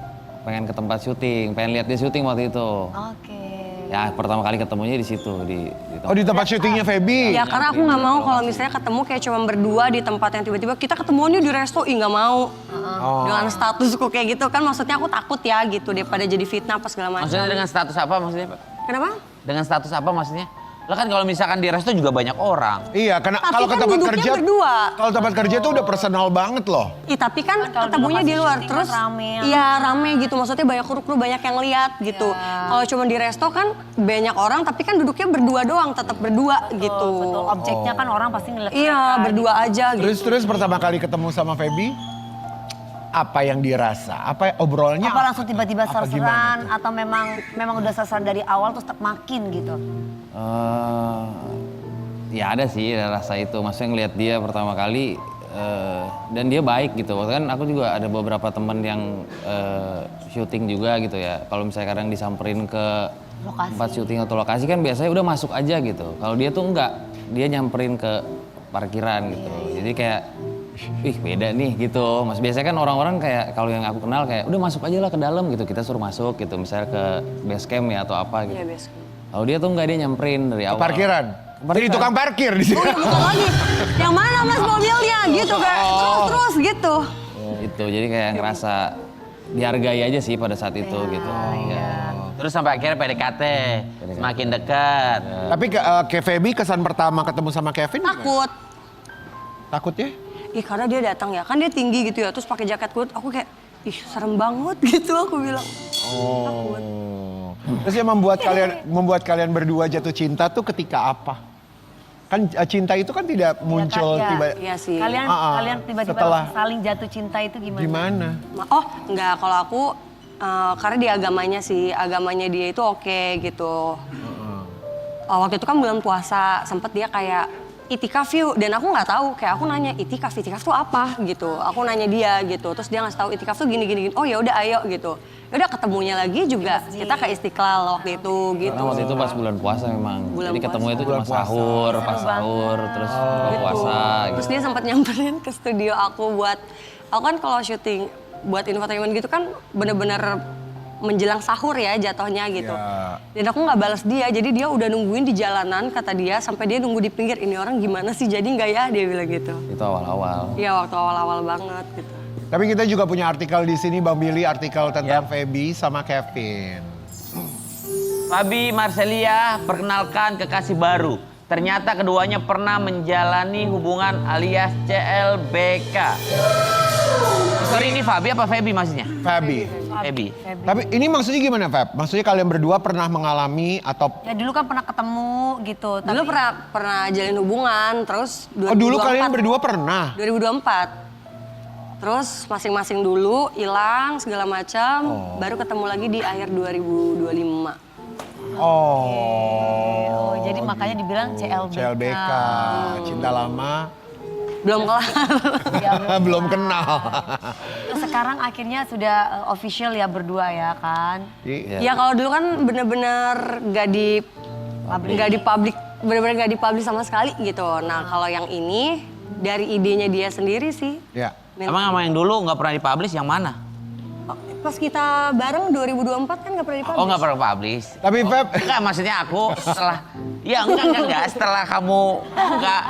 pengen ke tempat syuting, pengen lihat dia syuting waktu itu. Oke. Ya pertama kali ketemunya di situ di Oh di tempat syutingnya Feby. ya karena aku nggak mau kalau misalnya ketemu kayak cuma berdua di tempat yang tiba-tiba kita ketemuannya di resto, nggak mau. Dengan statusku kayak gitu kan maksudnya aku takut ya gitu daripada jadi fitnah apa segala macam. Maksudnya dengan status apa maksudnya, Pak? Kenapa? Dengan status apa maksudnya? Lah kan kalau misalkan di resto juga banyak orang. Iya, karena Tapi kalau ke kan tempat duduknya kerja, berdua. kalau tempat kerja itu udah personal banget loh. Ih tapi kan kalau di ketemunya di lokasi luar syuting terus kan rame ya. iya rame gitu maksudnya banyak kru banyak yang lihat gitu. Kalau cuma di resto kan banyak orang tapi kan duduknya berdua doang tetap berdua gitu. Betul, objeknya kan orang pasti ngeliat Iya mereka, berdua aja gitu. Terus pertama kali ketemu sama Feby, apa yang dirasa? Apa obrolannya? Apa langsung tiba-tiba apa serseran gimana tuh? atau memang udah serseran dari awal terus tetap makin gitu? Ya ada sih ada rasa itu, maksudnya ngelihat dia pertama kali dan dia baik gitu. Waktu kan aku juga ada beberapa temen yang syuting juga gitu ya. Kalau misalnya kadang disamperin ke Lokasi. tempat syuting atau lokasi kan biasanya udah masuk aja gitu. Kalau dia tuh enggak, dia nyamperin ke parkiran gitu. Jadi kayak ih beda nih gitu. Mas biasanya kan orang-orang kayak kalau yang aku kenal kayak udah masuk aja lah ke dalam gitu. Kita suruh masuk gitu, misalnya ke base camp ya atau apa gitu. Iya best. Kalau dia tuh enggak, dia nyamperin dari Ke awal. parkiran. Jadi tukang parkir di sini. Oh ya bukan lagi. Yang mana mas mobilnya gitu kayak terus gitu. Itu jadi kayak ngerasa dihargai aja sih pada saat itu gitu. Ya. Terus sampai akhirnya PDKT, semakin dekat. Tapi ke Feby kesan pertama ketemu sama Kevin gimana? Takut. Takut ya? Ih karena dia datang ya kan dia tinggi gitu ya terus pakai jaket kulit aku kayak ih serem banget gitu aku bilang. Takut. Terus yang membuat kalian berdua jatuh cinta tuh ketika apa? Kan cinta itu kan tidak muncul Iya, tiba. Iya sih. Kalian kalian tiba-tiba setelah- langsung saling jatuh cinta itu gimana? Gimana? Oh enggak kalau aku karena di agamanya sih agamanya dia itu oke gitu. Waktu itu kan bulan puasa sempet dia kayak itikaf yuk dan aku nggak tahu kayak aku nanya itikaf tuh apa gitu. Aku nanya dia gitu terus dia ngasih tahu itikaf tuh gini. Oh ya udah ayo gitu. Ya udah ketemunya lagi juga kita ke Istiqlal waktu itu gitu. Karena waktu itu pas bulan puasa memang. Bulan Jadi ketemunya itu cuma Bulan puasa. sahur, pas sahur, terus buka puasa Terus gitu. dia sempat nyamperin ke studio aku buat, aku kan kalau syuting buat infotainment gitu kan bener-bener menjelang sahur ya jatuhnya gitu. Ya. Dan aku nggak balas dia, jadi dia udah nungguin di jalanan kata dia sampai dia nunggu di pinggir ini orang gimana sih jadi nggak ya dia bilang gitu. Itu awal-awal. Iya waktu awal-awal banget gitu. Tapi kita juga punya artikel di sini Bang Billy, artikel tentang Feby sama Kevin. Fabi Marcelia perkenalkan kekasih baru. Ternyata keduanya pernah menjalani hubungan alias CLBK. Sorry ini Fabi apa Feby maksudnya? Feby. Feby. Tapi ini maksudnya gimana Feb? Maksudnya kalian berdua pernah mengalami atau Ya dulu kan pernah ketemu gitu. Dulu pernah jalin hubungan terus 2024. Oh dulu kalian berdua pernah? 2024. Terus masing-masing dulu hilang segala macam, baru ketemu lagi di akhir 2025. Oh, jadi makanya dibilang CLBK. CLBK, cinta lama, Belum kelar. belum kenal. Terus sekarang akhirnya sudah official ya berdua ya kan? Ya kalau dulu kan bener-bener gak di publik, bener-bener gak di publik sama sekali gitu. Nah kalau yang ini dari idenya dia sendiri sih. Ya. Emang sama yang dulu nggak pernah dipublish yang mana? Pas kita bareng 2024 kan gak pernah dipublish. Oh nggak pernah publish. Tapi Feb, Enggak, maksudnya aku setelah, ya enggak, setelah kamu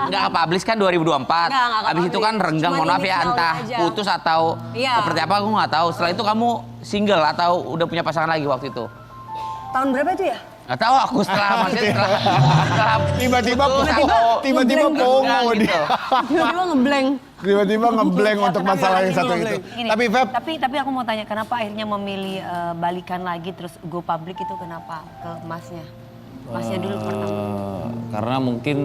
enggak publish kan 2024. Enggak Habis itu kan publish. renggang, Cuma mohon maaf ya, inisialnya entah aja. putus atau Iya. seperti apa aku nggak tahu. Setelah itu kamu single atau udah punya pasangan lagi waktu itu? Tahun berapa itu ya? Nggak tahu aku setelah setelah tiba-tiba putus pongo, atau tiba-tiba ngeblank pongo gitu. dia. Tiba-tiba ngeblank. Tiba-tiba ngeblank untuk masalah yang satu itu. Gini, Tapi Feb, tapi aku mau tanya kenapa akhirnya memilih balikan lagi terus go public itu kenapa ke masnya? Masnya dulu pertama. Karena mungkin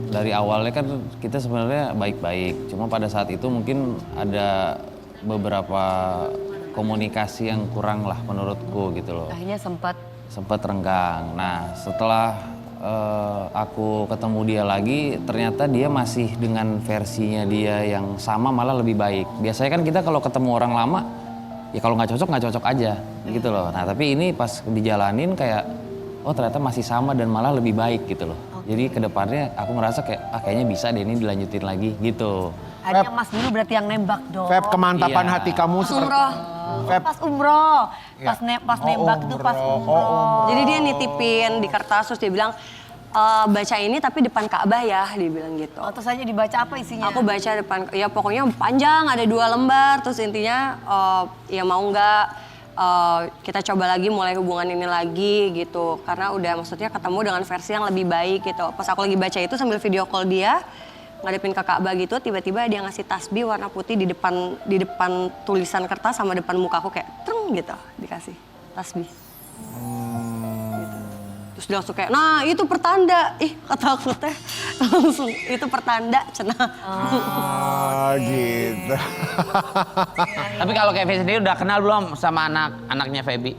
dari awalnya kan kita sebenarnya baik-baik. Cuma pada saat itu mungkin ada beberapa komunikasi yang kurang lah menurutku gitu loh. Akhirnya sempat Sempat renggang. Nah setelah aku ketemu dia lagi, ternyata dia masih dengan versinya dia yang sama malah lebih baik. Biasanya kan kita kalau ketemu orang lama, ya kalau nggak cocok aja gitu loh. Nah tapi ini pas dijalanin kayak, oh ternyata masih sama dan malah lebih baik gitu loh. Jadi kedepannya aku ngerasa kayak, kayaknya bisa deh ini dilanjutin lagi gitu. Akhirnya Mas Bilu berarti yang nembak dong. Feb, kemantapan Iya. hati kamu Umroh. Feb. Pas umroh, pas, pas Oh, nembak itu pas umroh. umroh. Jadi dia nitipin di kertas terus dia bilang, baca ini tapi depan Ka'bah ya, dia bilang gitu. Oh, terus aja dibaca apa isinya? Aku baca depan, ya pokoknya panjang, ada 2 lembar, terus intinya ya mau nggak kita coba lagi mulai hubungan ini lagi gitu. Karena udah maksudnya ketemu dengan versi yang lebih baik gitu. Pas aku lagi baca itu sambil video call dia, ngadepin ke Ka'bah gitu, tiba-tiba dia ngasih tasbih warna putih di depan tulisan kertas sama depan muka aku kayak treng gitu, dikasih tasbih. Gitu. Terus dia langsung kayak, nah itu pertanda. Ih kata aku teh, langsung itu pertanda cenah. Gitu. Tapi kalau Kevin sendiri udah kenal belum sama anaknya Feby?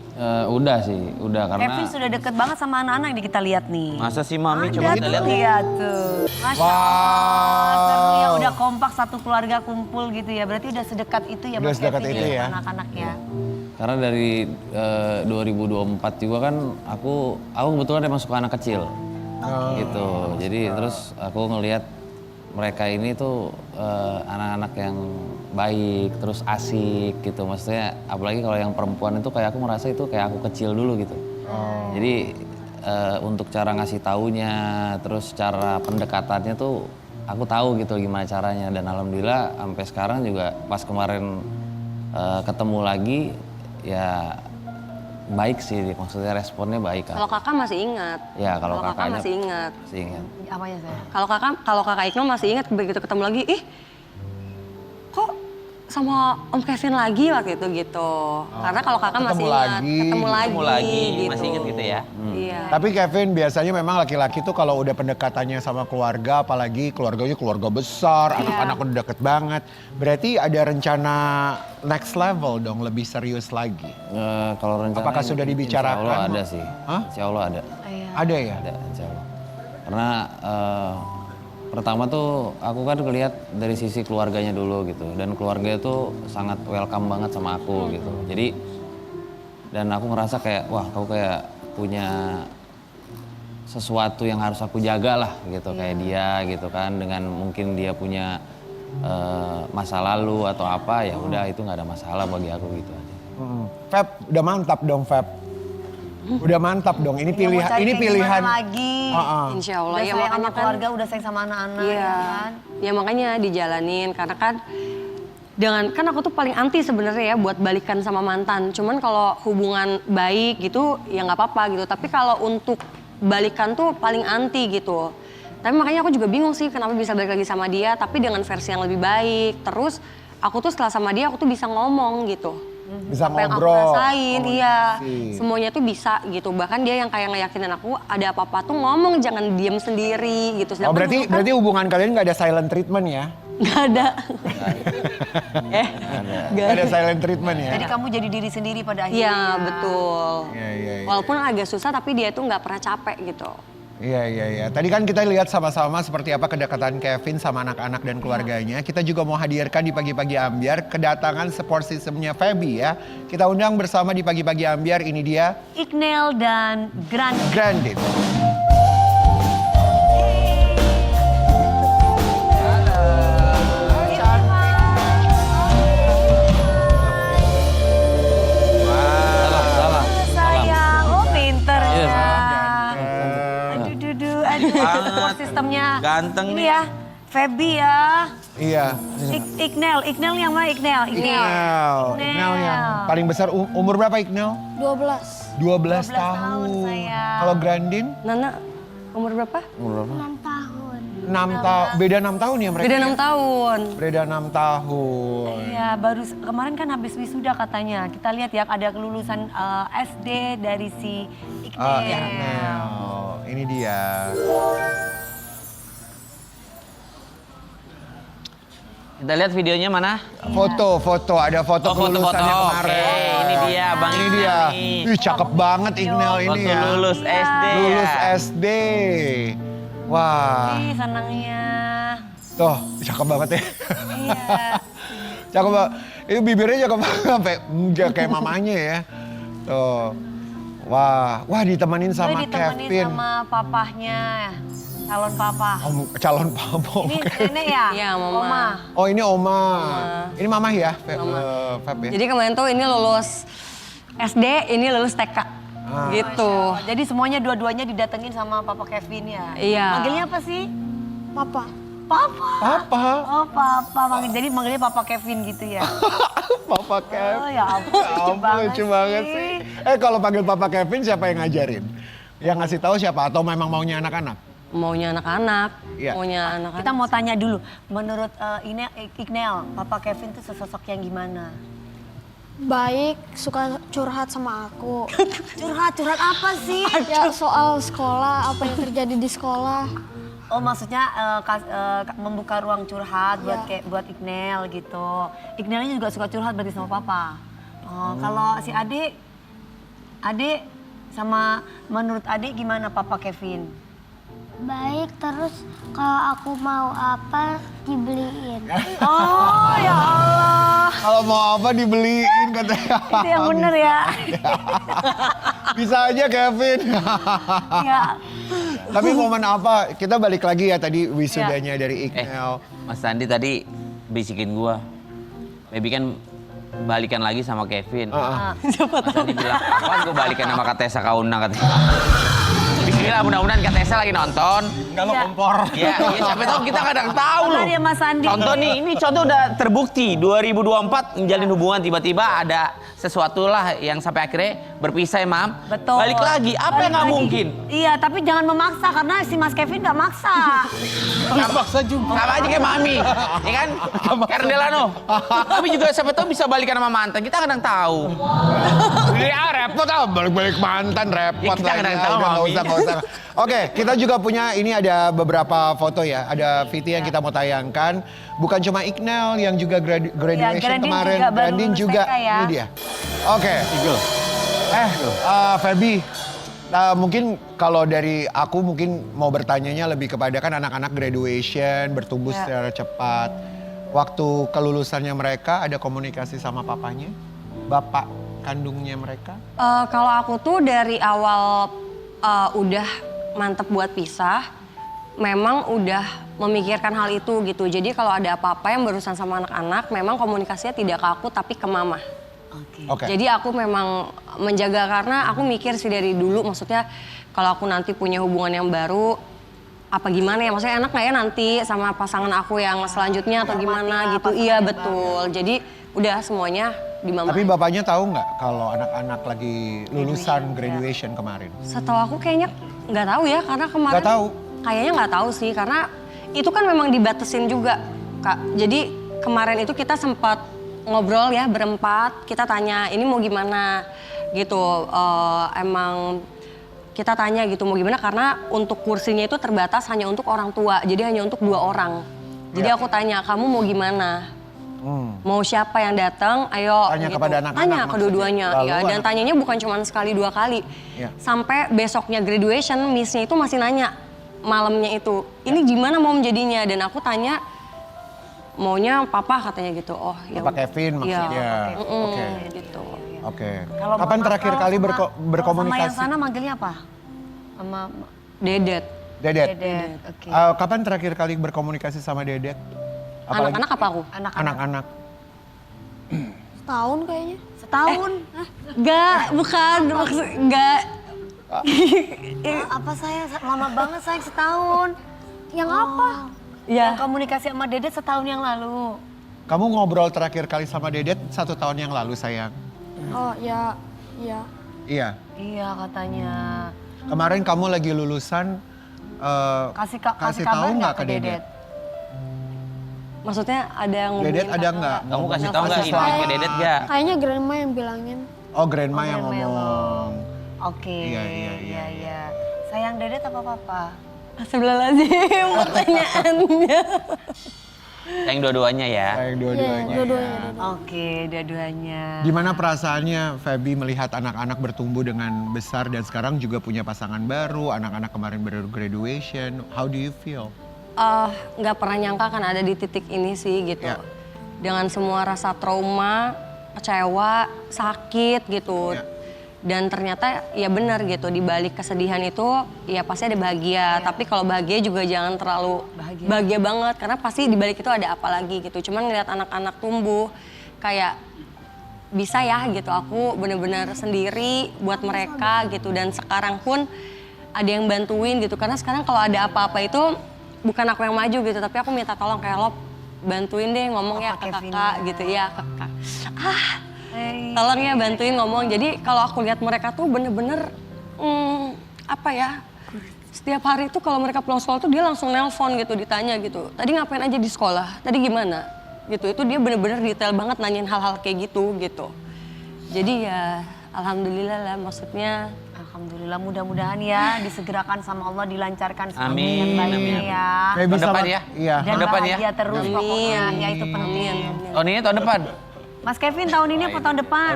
Udah sih, udah karena Kevin sudah deket banget sama anak-anak yang kita lihat nih. Masa sih Mami? Ada Coba kita tuh, lihat. lihat tuh. Masya Allah, seru ya udah kompak satu keluarga kumpul gitu ya. Berarti udah sedekat itu ya Udah Mas sedekat Kevin itu ya. anak-anaknya. Karena dari 2024 juga kan aku kebetulan emang suka anak kecil gitu. Jadi terus aku ngelihat mereka ini tuh anak-anak yang baik, terus asik gitu. Maksudnya apalagi kalau yang perempuan itu kayak aku merasa itu kayak aku kecil dulu gitu. Jadi untuk cara ngasih taunya, terus cara pendekatannya tuh aku tahu gitu gimana caranya. Dan alhamdulillah sampai sekarang juga pas kemarin ketemu lagi ya baik sih, maksudnya responnya baik kan. Kalau kakak masih ingat. Ya kalau kakaknya masih ingat. masih ingat. Apanya saya? Kalau kakak Ikno masih ingat begitu ketemu lagi, ih kok sama Om Kevin lagi waktu itu gitu. Karena kalau kakak ketemu masih ingat, lagi. ketemu Ketemu lagi, gitu. masih inget gitu ya? Iya. Tapi Kevin biasanya memang laki-laki tuh kalau udah pendekatannya sama keluarga, apalagi keluarganya keluarga besar, anak-anak udah deket banget. Berarti ada rencana next level dong, lebih serius lagi. Kalau rencana Apakah sudah dibicarakan? Insya Allah ada sih. Hah? Insya Allah ada. Ada ya? Ada insya Allah. Karena pertama tuh aku kan ngelihat dari sisi keluarganya dulu gitu. Dan keluarga itu sangat welcome banget sama aku gitu. Jadi dan aku ngerasa kayak wah aku kayak punya sesuatu yang harus aku jaga lah gitu kayak dia gitu kan, dengan mungkin dia punya masa lalu atau apa ya udah itu nggak ada masalah bagi aku gitu aja. Feb, udah mantap dong Feb. Udah mantap dong. Ini pilihan, Mau cari ini kayak pilihan. gimana lagi? Insya Allah Udah ya sayang sama makanya kan. keluarga, udah sayang sama anak-anak Iya. ya kan? Ya makanya dijalanin karena kan dengan kan aku tuh paling anti sebenarnya ya buat balikan sama mantan. Cuman kalau hubungan baik gitu ya nggak apa-apa gitu. Tapi kalau untuk balikan tuh paling anti gitu. Tapi makanya aku juga bingung sih kenapa bisa balik lagi sama dia tapi dengan versi yang lebih baik. Terus aku tuh setelah sama dia aku tuh bisa ngomong gitu. Bisa Apa yang aku ngobrol. rasain, iya. komunikasi. Semuanya tuh bisa gitu. Bahkan dia yang kayak ngeyakinin aku ada apa-apa tuh ngomong, jangan diem sendiri gitu. Oh Sedangkan berarti dulu kan berarti hubungan kalian nggak ada silent treatment ya? nggak ada. Nggak ada silent treatment ya? Jadi kamu jadi diri sendiri pada akhirnya. Iya betul. Iya, iya, iya. Walaupun agak susah tapi dia tuh nggak pernah capek gitu. Iya, iya, iya. Tadi kan kita lihat sama-sama seperti apa kedekatan Kevin sama anak-anak dan keluarganya. Kita juga mau hadirkan di Pagi-Pagi Ambyar kedatangan support systemnya Feby ya. Kita undang bersama di Pagi-Pagi Ambyar, ini dia Iqnel dan Grandit. sayang, oh pinter Iya, ya. Ganteng. Aduh, support sistemnya. Ganteng Ini nih. ya, Feby ya. Iya. Iqnel yang mana Iqnel? Iqnel yang paling besar umur berapa Iqnel? 12. 12 tahun, tahun. sayang. Kalau Grandin Nana umur berapa? 6 tahun. 6 tahun. Beda 6 tahun ya mereka? Beda ya? 6 tahun. Beda 6 tahun. Iya, baru kemarin kan habis wisuda katanya. Kita lihat ya ada kelulusan SD dari si Iqnel. Iqnel. Ini dia. Kita lihat videonya mana? Foto, ada foto Oh, kelulusannya foto-foto. kemarin. Oke, ini Iya, Bang Ini Iqnel dia. nih. Ih, cakep banget Iqnel ini Waktu ya. lulus SD Lulus ya. SD. Wah, Ih, senangnya. tuh cakep banget ya. Iya. Cakep banget. Itu bibirnya cakep banget sampai kayak mamanya ya. Tuh. Wah ditemenin sama Gue ditemenin Kevin. sama papahnya, calon papa. Calon papa. Ini nenek ya? Iya, Mama. Oh ini Oma. Ini Mama ya, Feb ya. Jadi kemarin tuh ini lulus SD, ini lulus TK. Gitu. Jadi semuanya dua-duanya didatengin sama papa Kevin ya? Iya. Manggilnya apa sih? Papa. Papa. Papa. Oh papa, jadi manggilnya papa Kevin gitu ya? Papa Kevin. Oh ya ampun, Lucu banget sih. Kalau panggil Papa Kevin siapa yang ngajarin? Yang ngasih tahu siapa atau memang maunya anak-anak? Maunya anak-anak, Iya. maunya anak-anak. Kita mau tanya dulu, menurut Iqnel, papa Kevin tuh sosok yang gimana? Baik, suka curhat sama aku. Curhat apa sih? Ya soal sekolah, apa yang terjadi di sekolah. Oh maksudnya membuka ruang curhat buat Iya. buat Iqnel gitu. Iqnelnya juga suka curhat berarti sama papa. Oh, kalau si adik sama menurut adik gimana papa Kevin? Baik, terus kalau aku mau apa dibeliin. Oh ya Allah, Kalau mau apa dibeliin katanya. itu yang bener ya. Bisa aja Kevin. Ya. Tapi momen apa? Kita balik lagi ya tadi wisudanya dari Iqnel. Mas Sandi tadi bisikin gua. Baby kan balikan lagi sama Kevin. Mas Sandi bilang, apaan gua balikan sama Kak Tessa Kaunang katanya. Bismillah, mudah-mudahan Kak Tessa lagi nonton. Enggak lo kompor. Ya, siapa tahu kita kadang tahu loh. Makanya Mas Sandi. Contoh nih, ini contoh udah terbukti 2024 menjalin hubungan tiba-tiba ada sesuatu lah yang sampai akhirnya berpisah ya, Mam. Betul. Balik lagi, apa yang nggak lagi. mungkin? Iya, tapi jangan memaksa karena si Mas Kevin nggak maksa. Nggak maksa juga. Sama aja kayak Mami, ya kan? Karen Delano. Tapi juga siapa tahu bisa balikan sama mantan, kita kadang tahu. Repot balik-balik mantan repot. Ya, kita lagi. kadang tahu, Udah, nggak Mami. usah. Oke, kita juga punya ini ada beberapa foto ya. Ada VT yang kita mau tayangkan. Bukan cuma Iqnel yang juga graduation Grandin kemarin. juga baru Grandin lulus juga. TK ya. Ini dia. Oke. Feby. Mungkin kalau dari aku mungkin mau bertanyanya lebih kepada kan anak-anak graduation bertumbuh secara cepat. Waktu kelulusannya mereka ada komunikasi sama papanya? Bapak kandungnya mereka? Kalau aku tuh dari awal udah mantep buat pisah, memang udah memikirkan hal itu gitu. Jadi kalau ada apa-apa yang berurusan sama anak-anak, memang komunikasinya tidak ke aku tapi ke mama. Oke. Jadi aku memang menjaga karena aku mikir sih dari dulu, maksudnya kalau aku nanti punya hubungan yang baru, apa gimana ya, maksudnya enak nggak ya nanti sama pasangan aku yang selanjutnya atau gimana gitu. Iya betul, jadi udah semuanya di mama. Tapi bapaknya tahu nggak kalau anak-anak lagi lulusan graduation kemarin? Setahu aku kayaknya nggak tahu ya, karena kemarin Nggak tahu? kayaknya nggak tahu sih, karena itu kan memang dibatasin juga, Kak. Jadi kemarin itu kita sempat ngobrol ya berempat, kita tanya ini mau gimana gitu, emang kita tanya gitu mau gimana karena untuk kursinya itu terbatas hanya untuk orang tua, jadi hanya untuk 2 orang. Jadi aku tanya kamu mau gimana? Mau siapa yang datang? Ayo. Tanya gitu. kepada anak-anak Tanya maksudnya. kedua-duanya, Lalu ya. Dan anak- tanyanya bukan cuma sekali 2 kali. Iya. Sampai besoknya graduation, miss-nya itu masih nanya malamnya itu, ini gimana mau jadinya? Dan aku tanya, maunya papa katanya gitu. Oh ya. Bapak Kevin maksudnya. Iya. Oke. Gitu. Oke. Kalau Kapan mama terakhir kalau kali sama- kalau berkomunikasi? Sama yang sana manggilnya apa? Sama Dedet. Dedet. Dedet. Oke. Kapan terakhir kali berkomunikasi sama Dedet? Apalagi Anak-anak apa aku? anak-anak. Setahun kayaknya. Setahun? Enggak, bukan. Maksud, enggak. Apa saya lama banget sayang setahun. Yang apa? Ya. Yang komunikasi sama Dedet setahun yang lalu. Kamu ngobrol terakhir kali sama Dedet 1 tahun yang lalu sayang. Oh ya, iya. Iya. Iya katanya. Kemarin kamu lagi lulusan. Kasih kasih kabar tahu nggak nggak ke Dedet? Maksudnya ada yang Dedet ngubungin ada kakak nggak? Kamu kasih tahu nggak Kasih info ke Dedet nggak? Kayaknya grandma yang bilangin. Oh grandma yang grandma yang ngomong. Oke. Iya. Sayang Dedet apa papa? Astagfirullahaladzim pertanyaannya. Sayang dua-duanya ya. Sayang dua-duanya. Dua-duanya. Oke, dua-duanya. Gimana perasaannya Feby melihat anak-anak bertumbuh dengan besar dan sekarang juga punya pasangan baru, anak-anak kemarin baru graduation. How do you feel? Nggak pernah nyangka kan ada di titik ini sih gitu. Ya. Dengan semua rasa trauma, kecewa, sakit gitu. Ya. Dan ternyata ya benar gitu, di balik kesedihan itu ya pasti ada bahagia. Tapi kalau bahagia juga jangan terlalu bahagia banget, karena pasti di balik itu ada apa lagi gitu. Cuman ngeliat anak-anak tumbuh kayak bisa ya gitu, aku bener-bener sendiri buat mereka gitu. Dan sekarang pun ada yang bantuin gitu, karena sekarang kalau ada apa-apa itu bukan aku yang maju gitu, tapi aku minta tolong kayak lo bantuin deh ngomong ya ke kakak gitu ya, ke kakak. Tolong ya bantuin ngomong. Jadi kalau aku lihat mereka tuh bener-bener apa ya, setiap hari tuh kalau mereka pulang sekolah tuh dia langsung nelpon gitu, ditanya gitu, tadi ngapain aja di sekolah, tadi gimana gitu. Itu dia bener-bener detail banget nanyain hal-hal kayak gitu. Jadi ya alhamdulillah lah, maksudnya Alhamdulillah, mudah-mudahan ya disegerakan sama Allah, dilancarkan sama Amin, yang baiknya amin. ya. Feby Tahun depan sama- ya? Iya. Dan Tahun depan ya? bahagia terus pokoknya, ya itu penting. Tahun ini tahun depan. Mas Kevin tahun ini apa tahun depan?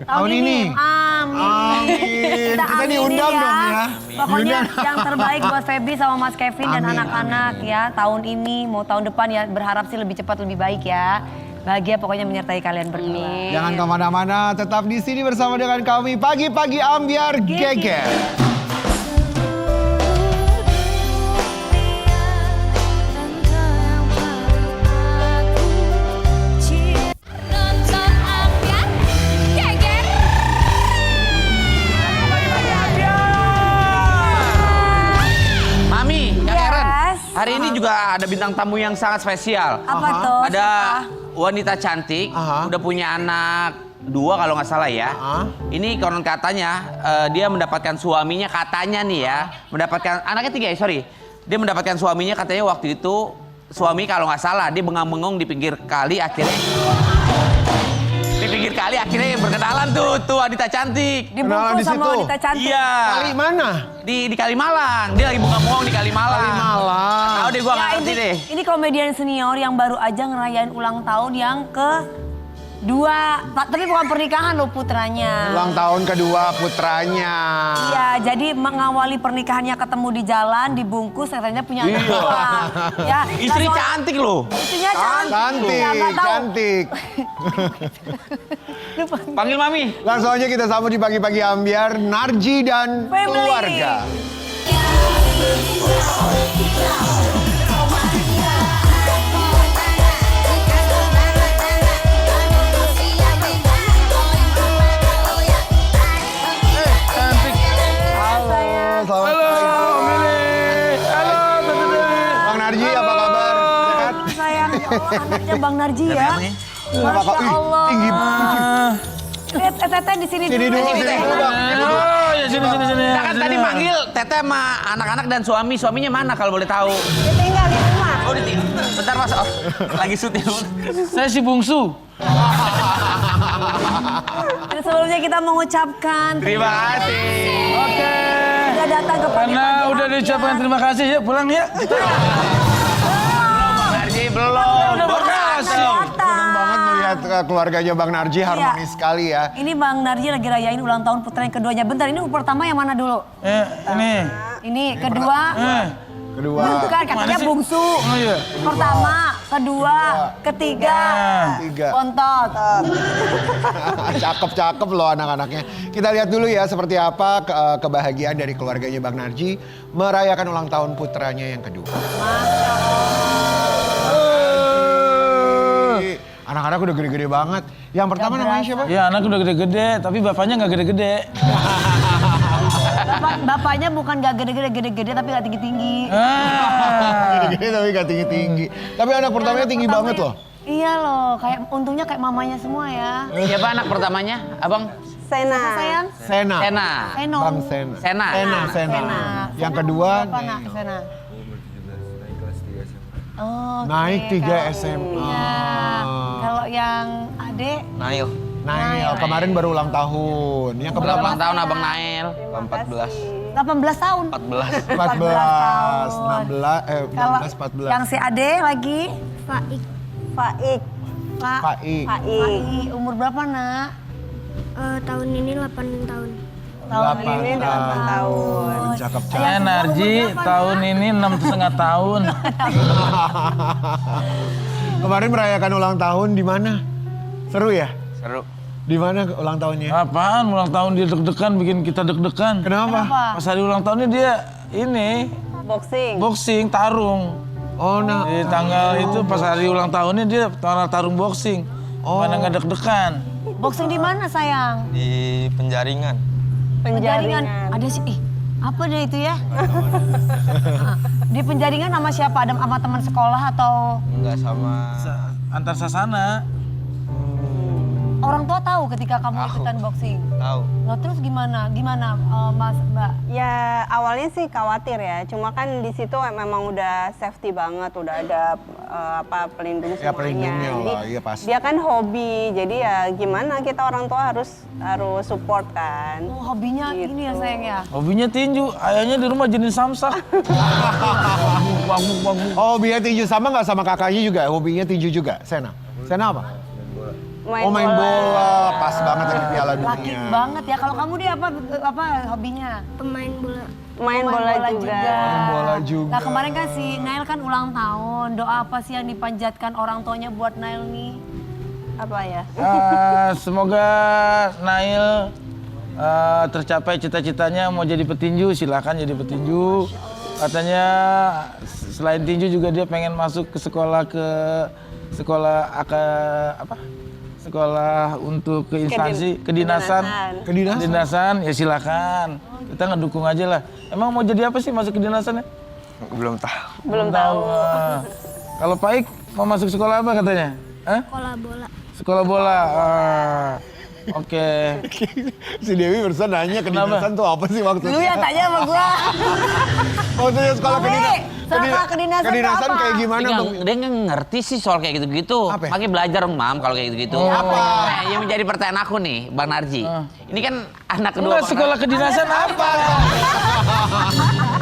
Tahun ini. Amin. Amin. Kita aminin diundang dong ya. Pokoknya Diundang. yang terbaik buat Feby sama Mas Kevin dan Amin, anak-anak ya. Tahun ini mau tahun depan ya, berharap sih lebih cepat lebih baik ya. Bahagia pokoknya menyertai kalian berdua. Jangan kemana-mana, tetap di sini bersama dengan kami Pagi-Pagi Ambyar Geger. Mami, Kak Eren, Yes. hari ini juga ada bintang tamu yang sangat spesial. Apa tuh? Ada wanita cantik, Aha. udah punya anak 2 kalau nggak salah ya. Aha. Ini konon katanya dia mendapatkan suaminya, katanya nih ya, mendapatkan anaknya 3 ya, sorry. Dia mendapatkan suaminya katanya waktu itu, suami kalau nggak salah dia bengang-bengong di pinggir kali, akhirnya berkenalan tuh wanita cantik. Kenalan di Dibungkus sama situ? wanita cantik. Iya. Kali mana? Di Kalimalang, dia lagi bengang-bengong di Kalimalang. Kalimalang. Tahu deh gua nggak Ya, ngerti deh. ini komedian senior yang baru aja ngerayain ulang tahun yang ke-2. Tapi bukan pernikahan loh putranya. Ulang tahun kedua putranya. Iya, jadi mengawali pernikahannya ketemu di jalan, dibungkus, katanya punya anak Iya. 2. Ya, Istri dan cantik loh. Istrinya cantik. Cantik, Ya, nggak tahu. cantik. Panggil Mami. Langsung aja kita sambut di Pagi-Pagi Ambyar, Narji dan Family. keluarga. Halo, selamat pagi. Halo, Bang Narji, apa kabar? Sehat? Sayang, ya Allah, anaknya Bang Narji ya. Apa kok? Masya Ih, Allah. tinggi. Teteh di sini Sini dulu, dulu. sini dulu, Bang. Kita kan tadi manggil Teteh sama anak-anak dan suaminya mana kalau boleh tahu? Dia tinggal di rumah. Oh, bentar Mas. Oh, lagi syuting. Saya si bungsu. Dan sebelumnya kita mengucapkan Terima kasih. Oke. sudah datang ke Karena Pagi-Pagi udah Ambyar. diucapkan terima kasih, yuk pulang ya. Narji belum. Senang banget melihat keluarganya Bang Narji harmonis sekali ya. Ini Bang Narji lagi rayain ulang tahun putra yang keduanya. Bentar, ini pertama yang mana dulu? Ini. Ini kedua. Kedua. Bukan, katanya bungsu. Oh iya. Pertama, kedua, ketiga. Tiga. Bontot. Cakep-cakep loh anak-anaknya. Kita lihat dulu ya seperti apa kebahagiaan dari keluarganya Bang Narji merayakan ulang tahun putranya yang kedua. Anak-anak udah gede-gede banget. Yang pertama namanya siapa? Ya anak udah gede-gede, tapi bapaknya nggak gede-gede. Bapaknya bukan gak gede-gede, tapi gak tinggi-tinggi. Gede-gede tapi gak tinggi-tinggi. Tapi anak pertamanya tinggi banget loh. Iya loh, kayak untungnya kayak mamanya semua ya. Siapa anak pertamanya? Abang? Apa sayang? Sena. Sena. Seno. Bang Sena. Sena. Sena. Yang Sena kedua berapa, Nak? Sena. Oh, oke. naik 3 Kalau- SMA. Iya. Kalau yang adik, Nail. Nail kemarin baru ulang tahun. Yang keberapa? Ulang tahun Abang Nail. 18 tahun. 14, 16, Kalau 14. yang si Ade lagi, Faik. Faik. Faik. Faik, umur berapa nak? Tahun ini 8 tahun. Tahun ini 8 tahun. Cakep. Saya Narji, tahun ini 6,5 tahun. Kemarin merayakan ulang tahun di mana? Seru ya? Seru. Di mana ulang tahunnya? Apaan ulang tahun dia deg-degan, bikin kita deg-degan. Kenapa? Pas hari ulang tahunnya dia ini Boxing. tarung. Oh, nah. Di tanggal itu pas hari ulang tahunnya dia tarung boxing. Mana nggak deg-degan. Boxing di mana sayang? Di Penjaringan. Penjaringan. Ada sih, apa dia itu ya? Di Penjaringan sama siapa? Ada sama teman sekolah atau Enggak sama. Antar sasana. orang tua tahu ketika kamu ikutan boxing? Tahu. Nah terus gimana? Gimana Mas Mbak? Ya awalnya sih khawatir ya, cuma kan di situ memang udah safety banget, udah ada pelindung Ya, semuanya. pelindungnya Jadi lah, iya pasti. dia kan hobi, jadi ya gimana kita orang tua harus support kan. Oh, hobinya Gitu. ini ya sayang ya? Hobinya tinju, ayahnya di rumah jenis samsak. Oh, hobinya tinju sama nggak sama kakaknya juga? Hobinya tinju juga, Sena? Sena apa? Main bola. Pas banget lagi Piala Dunia. Laki banget ya. Kalau kamu dia apa hobinya? Pemain bola. Main bola juga. Main bola juga. Nah kemarin kan si Nail kan ulang tahun. Doa apa sih yang dipanjatkan orang tuanya buat Nail nih? Apa ya? Semoga Nail tercapai cita-citanya mau jadi petinju, silakan jadi petinju. Katanya selain tinju juga dia pengen masuk ke sekolah sekolah untuk ke instansi kedinasan ya silakan. Kita ngedukung aja lah. Emang mau jadi apa sih masuk kedinasannya? Belum tahu. Belum tahu. Kalau Pak Ik mau masuk sekolah apa katanya? Sekolah bola. Sekolah bola. Oke. Si Dewi barusan nanya kedinasan tuh apa sih maksudnya? Lu ya tanya sama gua. Maksudnya sekolah Sekolah kedinasan itu kedinasan apa? kayak gimana Dia tuh? nggak ngerti sih soal kayak gitu-gitu. Apa ya? Makanya belajar dong, Mam, kalau kayak gitu-gitu. Apa? Nah, yang menjadi pertanyaan aku nih, Bang Narji. Ini kan anak kedua Enggak, Bang sekolah kedinasan apa?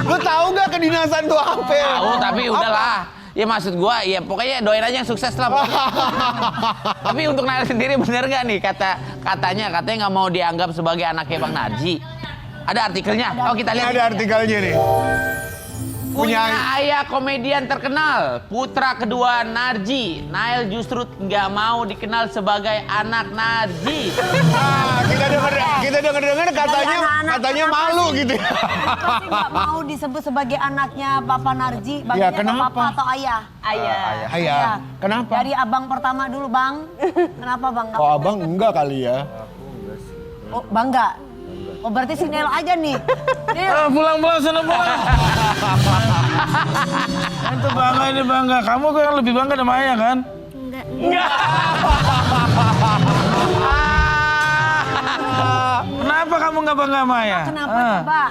Lu tahu nggak kedinasan tuh apa? Tahu, tapi udahlah. Ya maksud gua, ya pokoknya doain aja yang sukses lah. Tapi untuk Nail sendiri bener gak nih katanya nggak mau dianggap sebagai anaknya Bang Narji. Ada artikelnya. Oh kita Ini lihat. ada artikelnya nih. Punya ayah komedian terkenal, putra kedua Narji. Nail justru nggak mau dikenal sebagai anak Narji. Nah, kita denger katanya malu gitu. Pasti nggak mau disebut sebagai anaknya Papa Narji. Ya, Bagusnya kenapa? Papa atau ayah? Ayah. Ayah. Kenapa? Dari abang pertama dulu bang. Kenapa bang? Oh, abang enggak kali ya. Oh bangga. Oh berarti si Nel aja nih. Nel. Pulang sana pulang. Itu bangga ini bangga. Kamu kan lebih bangga sama ayah kan? Enggak. Kenapa kamu nggak bangga sama ayah? Kenapa coba?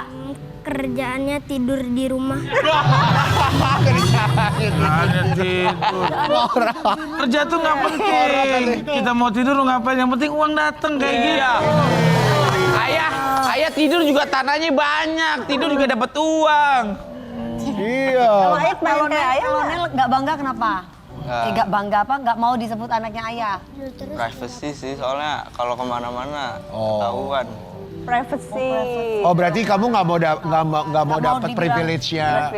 Kerjaannya tidur di rumah. Ada tidur. Kerja tuh nggak penting. Kita mau tidur ngapain? Yang penting uang datang kayak gitu. Ayah tidur juga tanahnya banyak, tidur juga dapat uang. Iya. Kalau Nel nggak bangga kenapa? Nggak bangga apa? Nggak mau disebut anaknya ayah? Privacy sih, soalnya kalau kemana-mana ketahuan. Privacy. Oh, berarti kamu nggak mau dapat dibilang privilege-nya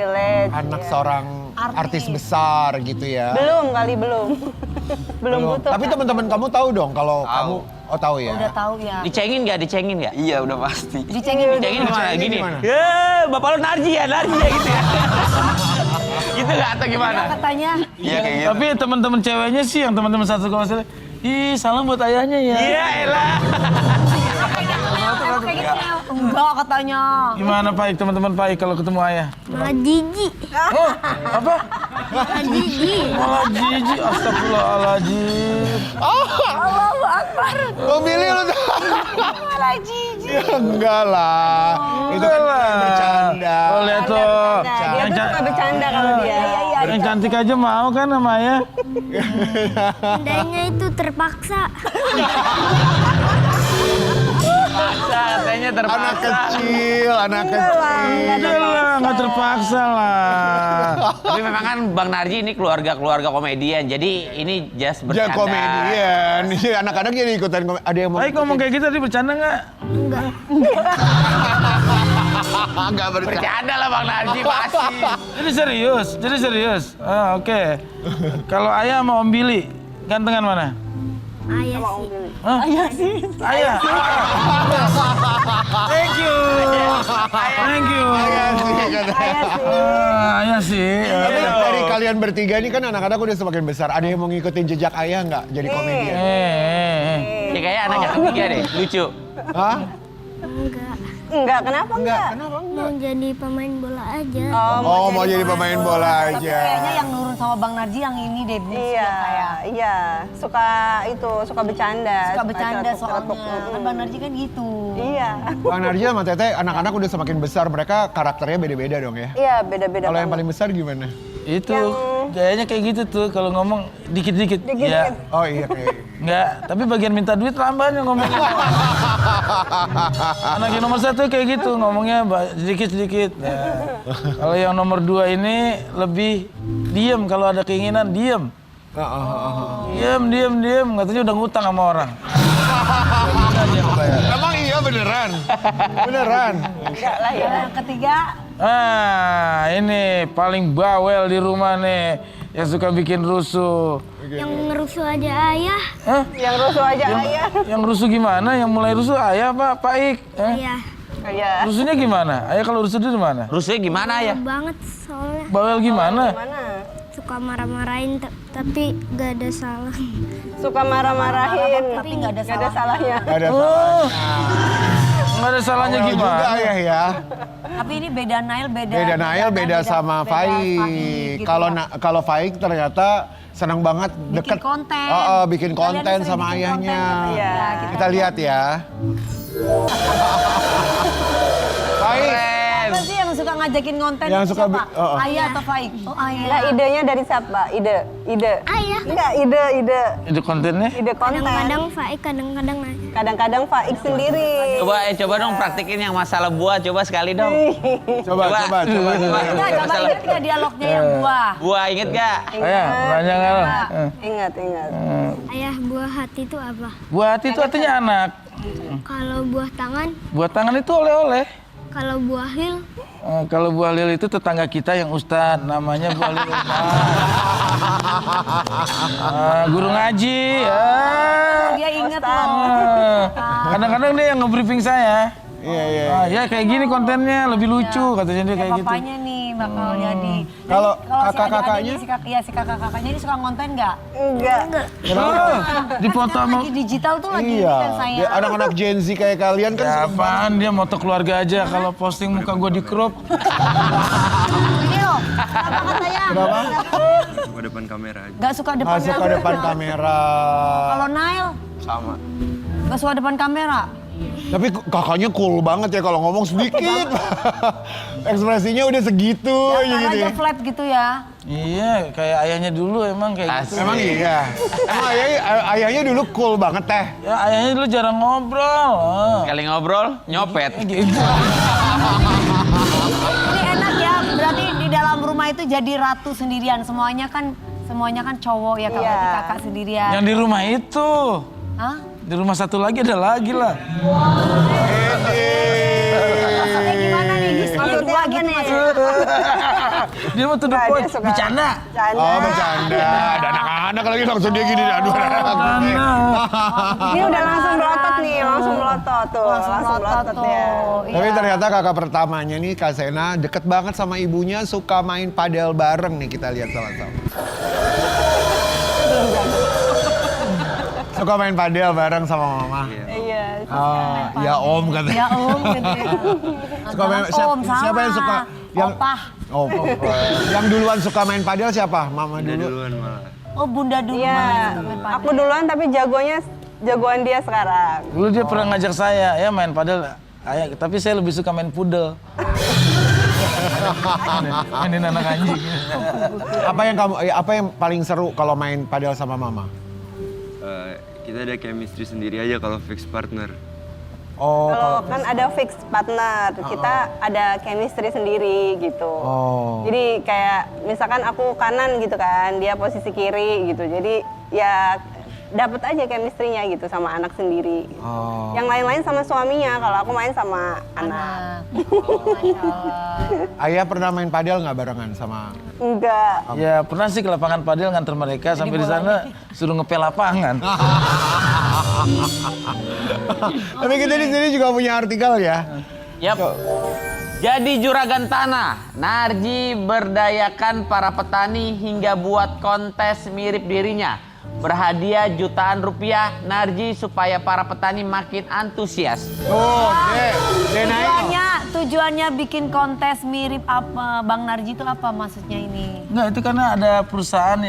anak seorang artis besar gitu ya? Belum belum butuh. Tapi teman-teman kamu tahu dong kalau kamu tahu ya? Udah tahu ya. Dicengin nggak? Iya udah pasti. Dicengin. Dicengin gimana? Gini. gimana? Ya, bapak lo Narji ya gitu ya. Gitu nggak atau gimana? Katanya. Iya kayak gitu. Tapi teman-teman ceweknya sih, yang teman-teman satu kelas itu, ih salam buat ayahnya ya. Iya elah. Kayak gitu Nel. Enggak katanya. Gimana Pak Ik, teman-teman Pak Ik kalau ketemu ayah? Malah jijik. Oh, apa? Malah jijik. Malah jijik, astagfirullahaladzim. Allahu Akbar. Oh, milih lu tuh. Malah jijik. Ya, enggak lah. Itu kan bercanda. Oh, lihat tuh. Dia tuh suka bercanda kalau dia. Yang cantik aja mau kan sama ayah? Andainya itu terpaksa. terpaksa, katanya terpaksa. Anak kecil. Udah lah, nggak terpaksa lah. Tapi memang kan Bang Narji ini keluarga komedian, jadi ini just Dia bercanda. komedian. Iya, anak-anak jadi ikutan komedian. Ada yang mau Baik ngomong kayak gitu tadi bercanda nggak? Enggak bercanda. Bercanda lah Bang Narji pasti. Jadi serius. Ah, oke. Kalau ayah sama Om Billy, gantengan mana? Ayah sih. Hah? Ayah. Thank you. Ayah sih. Tapi dari kalian bertiga ini kan anak-anak udah semakin besar. Ada yang mau ngikutin jejak ayah nggak jadi komedian? Ya kayak anak yang ketiga deh, lucu. Hah? Enggak. Kenapa enggak? Mau jadi pemain bola aja. Oh, mau jadi pemain bola Tapi aja. kayaknya yang nurun sama Bang Narji yang ini deh, Bu. Iya. Suka bercanda. Suka bercanda celetuk-celetuk. soalnya. Kan Bang Narji kan gitu. Iya. Bang Narji sama Teteh, anak-anak udah semakin besar. Mereka karakternya beda-beda dong ya? Iya, beda-beda. Kalau yang paling besar gimana? Itu gayanya kayak gitu tuh kalau ngomong dikit-dikit. Ya. Oh iya kayak. Enggak, tapi bagian minta duit lamban yang ngomongnya. Anak yang nomor 1 kayak gitu ngomongnya sedikit-sedikit. Nah, kalau yang nomor 2 ini lebih diem kalau ada keinginan diem. Diem. Katanya udah ngutang sama orang. Emang iya beneran? Beneran? Enggak lah ya. Yang ketiga, Ini paling bawel di rumah nih. Yang suka bikin rusuh. Yang ngerusuh aja ayah. Hah? Yang rusuh aja ayah. Yang rusuh gimana? Yang mulai rusuh ayah apa Pak Ik? Iya. Iya. Rusuhnya gimana? Ayah kalau rusuh di mana? Rusnya gimana ya? Banget soalnya. Bawel gimana? Mana? Suka marah-marahin tapi gak ada salah. Suka marah-marahin. tapi nggak ada Nggak ada salahnya. Ada Oh, nggak ada salahnya Bawel juga gimana? ayah ya. tapi ini beda Nail, Beda Nail, beda sama Faik. gitu Kalau ya. kalau Faik ternyata senang banget deket. konten. Bikin Kalian konten sering sama bikin ayahnya. konten, Iya. Kita lihat ya. Faik. Siapa sih yang suka ngajakin konten? Yang suka siapa? Ayah atau Faik? Oh Enggak, Ayah. idenya dari siapa? Ide. Ayah. Enggak, ide. Itu kontennya? Ide konten. Kadang-kadang Faik, kadang-kadang Naya. Kadang-kadang Faik sendiri. Coba dong praktikin yang masalah buah, coba sekali dong. Coba. Nah, coba inget nggak dialognya yang buah? Buah inget gak? Ayah, nanya nggak lo? Ingat. Ayah, buah hati itu apa? Buah hati itu artinya anak. Kalau buah tangan, Buah tangan itu oleh-oleh. kalau buah hil, Kalau buah lil itu tetangga kita yang ustad, namanya buah lil. Guru ngaji. Dia inget loh. Kadang-kadang dia yang nge-briefing saya. Iya. Ya kayak gini kontennya lebih lucu katanya dia kayak gitu. Papanya nih bakal jadi. Kalau si kakak-kakaknya? adik-adiknya, si kakak-kakaknya ini suka konten nggak? Enggak. Di foto sama Lagi digital tuh lagi ini Iya. kan saya. Dia anak-anak Gen Z kayak kalian kan ya sering apaan dia moto keluarga aja kalau posting muka gue di crop. Ini loh, apa katanya? Kenapa? Suka depan kamera aja. Gak suka depan Masuk ke depan kamera. Kalau Nail, Sama. gak suka depan kamera. Tapi kakaknya cool banget ya kalau ngomong sedikit. Ekspresinya udah segitu aja Datar gitu aja ya. flat gitu ya. Iya kayak ayahnya dulu emang kayak gitu. Emang iya. Emang ayahnya dulu cool banget teh. Ya ayahnya dulu jarang ngobrol. Kali ngobrol, nyopet. Gitu. Ini enak ya, berarti di dalam rumah itu jadi ratu sendirian. Semuanya kan cowok ya, Iya. kakak sendirian. Yang di rumah itu. Hah? Di rumah satu lagi ada lagi lah. Maksudnya gimana nih? Maksudnya dua apa gitu nih? maksudnya. Dia mau tuduh Nggak, poin. dia suka- Bercanda. Oh bercanda. Ada anak-anak lagi langsung dia gini. Aduh. Ini udah langsung melotot nih, langsung melotot tuh. Langsung melotot ya. Tapi ternyata kakak pertamanya nih Kak Sena deket banget sama ibunya, suka main padel bareng nih, kita lihat sama-sama. Suka main padel bareng sama mama. Iya. Ya om katanya. Ya om gitu ya. Suka main, Om, siapa yang suka? Yang, Opah. Oh, yang duluan suka main padel siapa? Mama Udah dulu. duluan malah. Oh bunda dulu. Iya. Aku duluan tapi jagoan dia sekarang. Dulu dia pernah ngajak saya ya main padel. Tapi saya lebih suka main pudel. Mainin anak anjing. Apa yang paling seru kalau main padel sama mama? Kita ada chemistry sendiri aja kalau fix partner. Oh, Kalau kan ada fix partner, kita ada chemistry sendiri gitu. Oh. Jadi kayak misalkan aku kanan gitu kan, dia posisi kiri gitu. Jadi ya dapat aja chemistry-nya gitu sama anak sendiri. Oh. Yang lain-lain sama suaminya, kalau aku main sama anak. Masya Allah. Ayah pernah main padel nggak barengan sama? Enggak. Ya pernah sih ke lapangan padel nganter mereka sampai di sana suruh ngepel lapangan. Tapi kita di sini juga punya artikel ya. Yap. Jadi juragan tanah, Narji berdayakan para petani hingga buat kontes mirip dirinya. Berhadiah jutaan rupiah Narji supaya para petani makin antusias. Oh, naik. Tujuannya bikin kontes mirip apa Bang Narji itu apa maksudnya ini? Enggak, itu karena ada perusahaan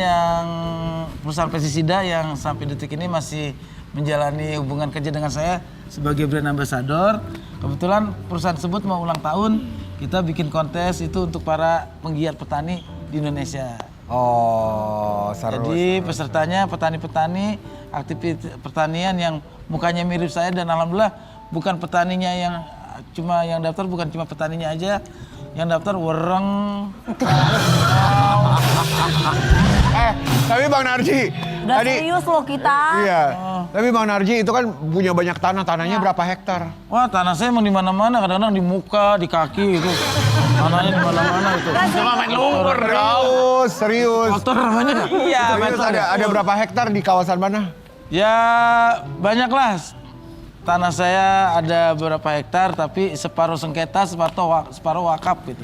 pestisida yang sampai detik ini masih menjalani hubungan kerja dengan saya sebagai brand ambassador. Kebetulan perusahaan tersebut mau ulang tahun, kita bikin kontes itu untuk para penggiat petani di Indonesia. Oh, seru. Jadi pesertanya petani-petani aktivitas pertanian yang mukanya mirip saya dan alhamdulillah bukan petaninya yang daftar bukan cuma petaninya aja, yang daftar wereng. Tapi Bang Narji, Udah serius loh kita. Iya. Tapi Bang Narji itu kan punya banyak tanahnya berapa hektar? Wah, tanah saya emang di mana-mana, kadang-kadang di muka, di kaki itu. Tanahnya di mana-mana itu. Cuma main lumpur Serius. Kotor namanya. Iya, Serius, ada berapa hektar di kawasan mana? Ya, banyak lah. Tanah saya ada beberapa hektar, tapi separuh sengketa, separuh wakaf gitu.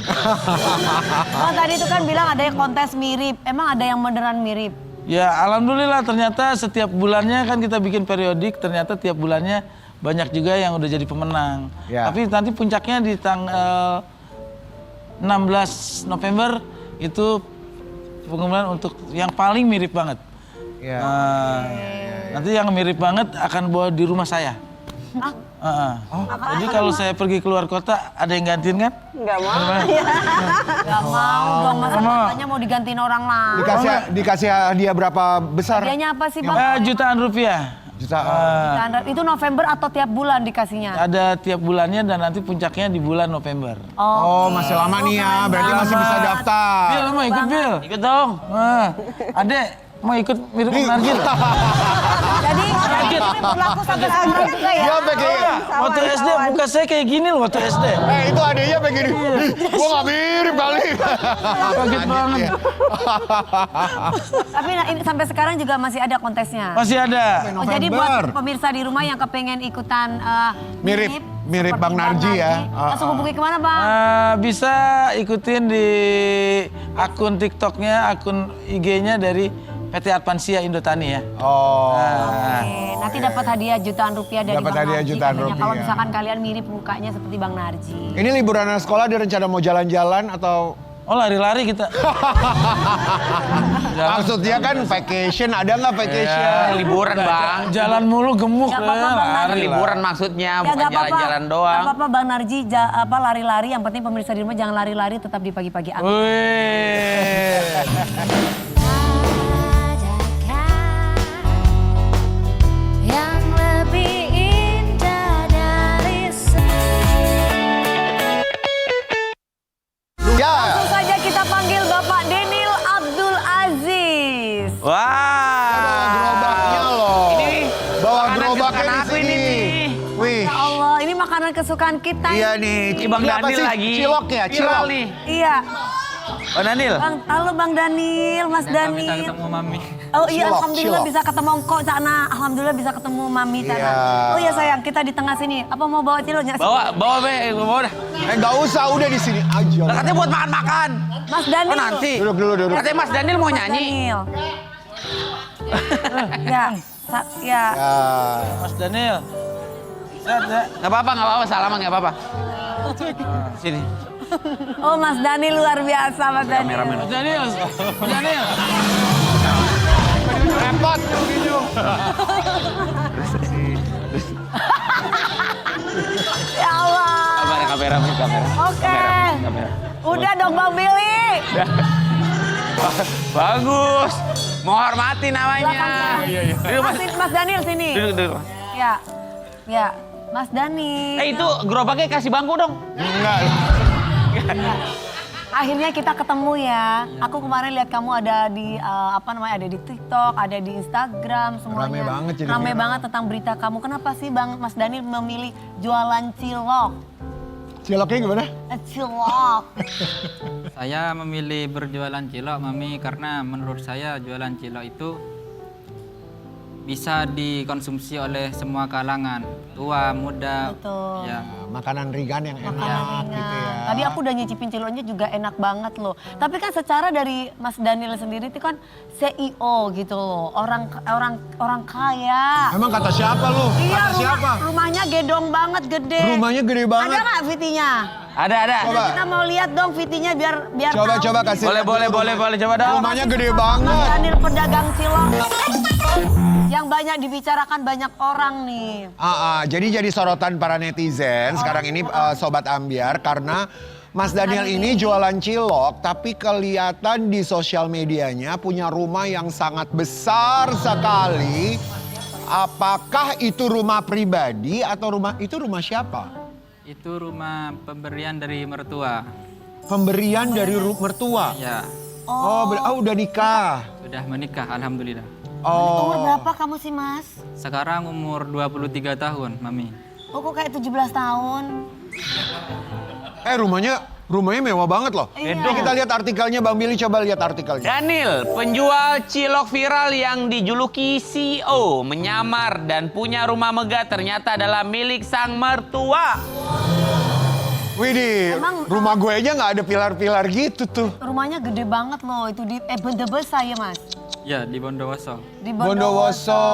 Oh, tadi itu kan bilang ada yang kontes mirip. Emang ada yang beneran mirip? Ya, alhamdulillah ternyata setiap bulannya kan kita bikin periodik, ternyata tiap bulannya banyak juga yang udah jadi pemenang. Ya. Tapi nanti puncaknya di tanggal 16 November itu pengumuman untuk yang paling mirip banget. Ya. Nanti yang mirip banget akan bawa di rumah saya. Jadi kalau saya pergi keluar kota, ada yang gantiin kan? Enggak mau. Gak mau dong, masa katanya mau digantiin orang lain. Dikasih hadiah berapa besar? Hadiahnya apa sih Bang? Jutaan rupiah. Jutaan. Itu November atau tiap bulan dikasihnya? Ada tiap bulannya dan nanti puncaknya di bulan November. Oh, masih lama nih ya. Berarti masih bisa daftar. Bil, mau ikut Bil? Ikut dong. Adek, mau ikut mirip Narji? Jadi ini berlaku sampai sekarang juga ya? Dia pakai. Waktu SD muka saya kayak gini loh waktu SD. Itu adanya pengen gini. Gua nggak mirip kali. Kaget banget. Tapi ini sampai sekarang juga masih ada kontesnya? Masih ada. Oh, jadi buat pemirsa di rumah yang kepengen ikutan Mirip seperti Bang Narji ya. Langsung hubungi kemana Bang? Bisa ikutin di akun TikToknya, akun IG-nya dari PT Advansia Indotani ya. Oh. Nanti dapat hadiah jutaan rupiah dari Dapat Bang hadiah Narji. jutaan katanya. rupiah. Kalau misalkan kalian mirip mukanya seperti Bang Narji. Ini liburan anak sekolah, ada rencana mau jalan-jalan atau? Oh, lari-lari kita. Maksudnya kan vacation, ada nggak vacation? Liburan Bang. Jalan mulu gemuk. Gak apa-apa, Bang Narji. Liburan maksudnya, Ya bukan gak apa-apa. jalan-jalan doang. Gak apa-apa Bang Narji lari-lari. Yang penting pemirsa di rumah jangan lari-lari, tetap di pagi-pagi. Wih. Yang lebih indah dari Ya. Langsung saja kita panggil Bapak Denil Abdul Aziz. Wah. Gerobaknya loh. Ini Bawa makanan gerobaknya kesukaan di aku sini. ini. Wih. Ya Allah, ini makanan kesukaan kita. Iya nih. Ini Bang Ini apa Daniel sih? lagi. Cilok ya, Viral cilok. nih. Iya. Bang Daniel. Halo Bang Daniel, Mas Daniel. Bisa ketemu Mami. Oh iya, Cilok, alhamdulillah cilok. bisa ketemu Kok Cana. Alhamdulillah bisa ketemu Mami Cana. Iya. Oh iya sayang, kita di tengah sini. Apa mau bawa ciloknya? Bawa be, bawa dah. Nggak usah, udah di sini aja. Lah, katanya buat makan-makan. Mas Daniel. Oh nanti. Duduk dulu, duduk. Katanya Mas Daniel mau nyanyi. Daniel. Ya, ya. Ya. Mas Daniel. Sehat ya? Nggak apa-apa, salaman nggak apa-apa. Sini. Oh Mas Daniel luar biasa Mas Daniel. Mas Daniel. Mas Daniel. Repot. Ya Allah. Kamera. Oke. Kamera. Udah dong Bang Billy. Bagus. Menghormati namanya. Duduk, Mas. Mas Daniel sini. Duduk. Ya. Ya. Mas Dani. Itu gerobaknya kasih bangku dong. Enggak. Akhirnya kita ketemu ya. Aku kemarin lihat kamu ada di ada di TikTok, ada di Instagram semuanya. Rame banget jadi Rame viral. banget tentang berita kamu. Kenapa sih Bang Mas Dani memilih jualan cilok? Ciloknya gimana? Cilok. Saya memilih berjualan cilok, Mami, karena menurut saya jualan cilok itu bisa dikonsumsi oleh semua kalangan, tua, muda. Betul. Ya. Makanan ringan yang enak Makanan ringan. gitu ya. Tadi aku udah nyicipin ciloknya juga enak banget loh. Tapi kan secara dari Mas Daniel sendiri itu kan CEO gitu loh. Orang kaya. Emang kata siapa lu? Iya, Kata siapa? rumahnya gedong banget, gede. Rumahnya gede banget. Ada nggak VT-nya? Ada. Coba. Kita mau lihat dong VT-nya biar tahu. Coba kasih. Boleh coba dong. Rumahnya gede Mas banget. Daniel pedagang cilok. Yang banyak dibicarakan banyak orang nih. Jadi sorotan para netizen sekarang ini Sobat Ambyar karena Mas Daniel ini jualan cilok tapi kelihatan di sosial medianya punya rumah yang sangat besar sekali. Apakah itu rumah pribadi atau rumah siapa? Itu rumah pemberian dari mertua. Pemberian dari mertua. Ya, Udah nikah. sudah menikah, alhamdulillah. Umur berapa kamu sih Mas? Sekarang umur 23 tahun, Mami. Oh kok kayak 17 tahun? Rumahnya mewah banget loh. Iya. Ini kita lihat artikelnya, Bang Billy coba lihat artikelnya. Daniel, penjual cilok viral yang dijuluki CEO, menyamar dan punya rumah megah ternyata adalah milik sang mertua. Widih, Emang, rumah gue aja nggak ada pilar-pilar gitu tuh. Rumahnya gede banget loh, itu di Bendebesa ya Mas? Ya, di Bondowoso. Di Bondowoso.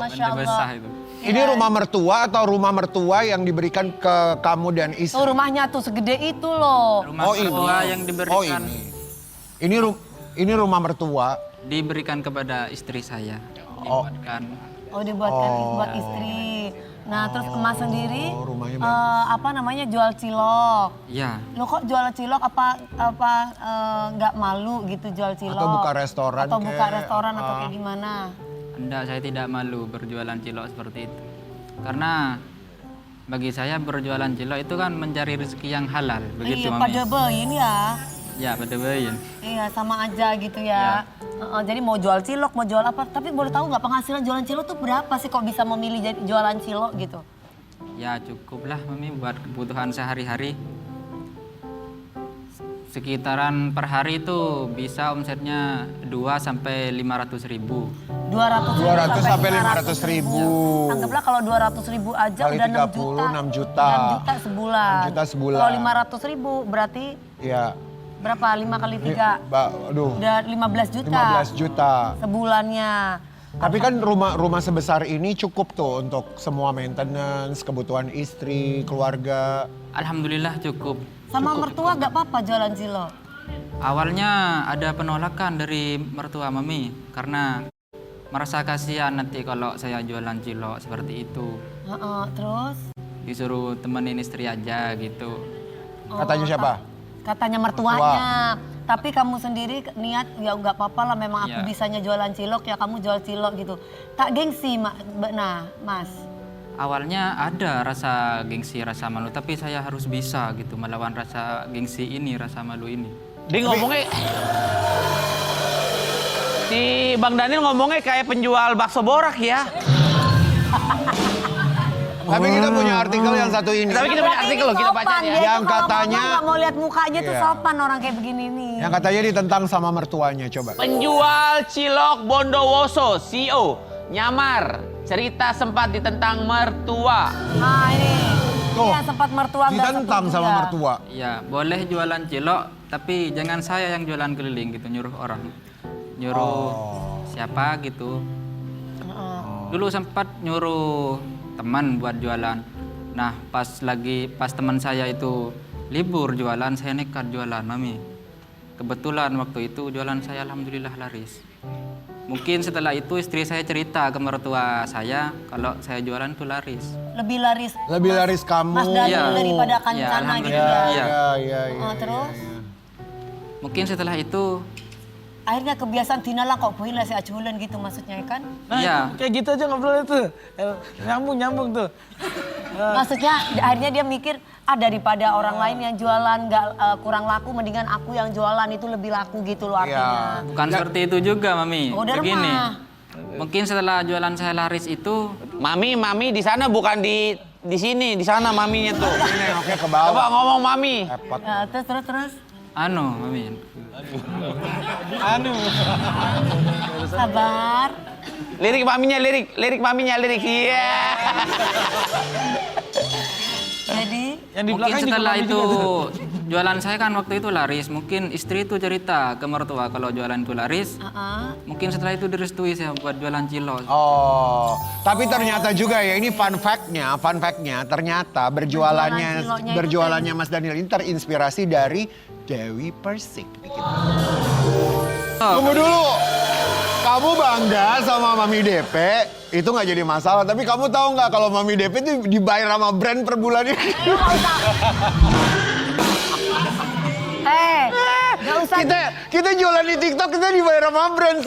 Masya Bendebesa Allah. itu. Ini rumah mertua atau rumah mertua yang diberikan ke kamu dan istri? Tuh rumahnya tuh segede itu loh. Rumah Oh, mertua ini. yang diberikan Ini rumah mertua. diberikan kepada istri saya. Dibuatkan. Oh dibuatkan buat istri. Nah terus Mas sendiri rumahnya jual cilok. Ya, Lo kok jual cilok nggak malu gitu jual cilok? Atau buka restoran Atau buka kek, restoran apa? atau kayak gimana? enggak, saya tidak malu berjualan cilok seperti itu. Karena bagi saya berjualan cilok itu kan mencari rezeki yang halal, begitu Iya Mami. pada bein ya. Ya, pada bayin. Iya sama aja gitu ya. Jadi mau jual cilok, mau jual apa. Tapi boleh tahu nggak penghasilan jualan cilok tuh berapa sih kok bisa memilih jadi jualan cilok gitu? Ya cukuplah Mami buat kebutuhan sehari-hari. Sekitaran per hari itu bisa omsetnya 2 sampai 500 ribu. 200 sampai 500 ribu. Anggaplah kalau 200 ribu aja Kali udah 30, 6 juta. 6 juta sebulan. 6 juta sebulan. Kalau 500 ribu berarti Iya. berapa? 5 kali 3? Aduh, Udah 15 juta. 15 juta. Sebulannya. Tapi kan rumah sebesar ini cukup tuh untuk semua maintenance, kebutuhan istri, keluarga. Alhamdulillah cukup. Sama mertua gak apa-apa jualan cilok? Awalnya ada penolakan dari mertua Mami karena merasa kasihan nanti kalau saya jualan cilok seperti itu. Terus? Disuruh temenin istri aja gitu. Katanya siapa? Katanya mertuanya. Tapi kamu sendiri niat ya nggak apa-apa lah memang aku Iya. bisanya jualan cilok ya kamu jual cilok gitu. Tak gengsi Mas. Awalnya ada rasa gengsi, rasa malu, tapi saya harus bisa gitu melawan rasa gengsi ini, rasa malu ini. Dia ngomongnya... Si Bang Daniel ngomongnya kayak penjual bakso borak ya. Tapi kita punya artikel yang satu ini. Tapi kita punya artikel loh, kita baca ya. Yang katanya nggak mau lihat mukanya tuh Iya. sopan orang kayak begini nih. Yang katanya ditentang sama mertuanya, coba. Penjual cilok Bondowoso, CEO, nyamar. Cerita sempat ditentang mertua. Nah ini. Tuh, Ini yang sempat mertua nggak Ditentang setuju sama ya. mertua. Ya, boleh jualan cilok, tapi jangan saya yang jualan keliling gitu, nyuruh orang. Nyuruh siapa gitu. Dulu sempat nyuruh teman buat jualan. Nah, pas teman saya itu libur jualan, saya nekat jualan, Mami. Kebetulan waktu itu jualan saya alhamdulillah laris. Mungkin setelah itu istri saya cerita ke mertua saya kalau saya jualan itu laris. Lebih laris. Lebih laris kamu. Mas Daniel Iya. daripada Iya, Kancana gitu alhamdulillah. ya. Iya. Iya. Terus? Mungkin setelah itu akhirnya kebiasaan Tina lah kok boleh lah si aculen gitu maksudnya kan? Nah, Iya. kayak gitu aja ngobrol itu. Nyambung tuh. Maksudnya akhirnya dia mikir daripada orang lain yang jualan nggak kurang laku, mendingan aku yang jualan itu lebih laku gitu loh artinya. Bukan seperti itu juga, Mami. Oh, udah Begini. mah. Mungkin setelah jualan saya laris itu, Mami di sana bukan di sini, di sana maminya tuh. Ini oke ke bawah. Coba ngomong Mami. Repot. Ya, terus. Mami. Sabar. Lirik maminya. Iya. Jadi Yang di Mungkin belakang juga setelah Mami itu juga tuh. jualan saya kan waktu itu laris. Mungkin istri itu cerita ke mertua kalau jualan itu laris. Mungkin setelah itu direstui saya buat jualan cilok. Oh, tapi ternyata juga ya ini fun fact-nya ternyata berjualannya Mas Daniel ini terinspirasi dari Dewi Persik. Tunggu dulu, kamu bangga sama Mami DP itu nggak jadi masalah, tapi kamu tahu nggak kalau Mami DP itu dibayar sama brand per bulannya? Gak usah. Kita jualan di TikTok kita dibayar sama brand.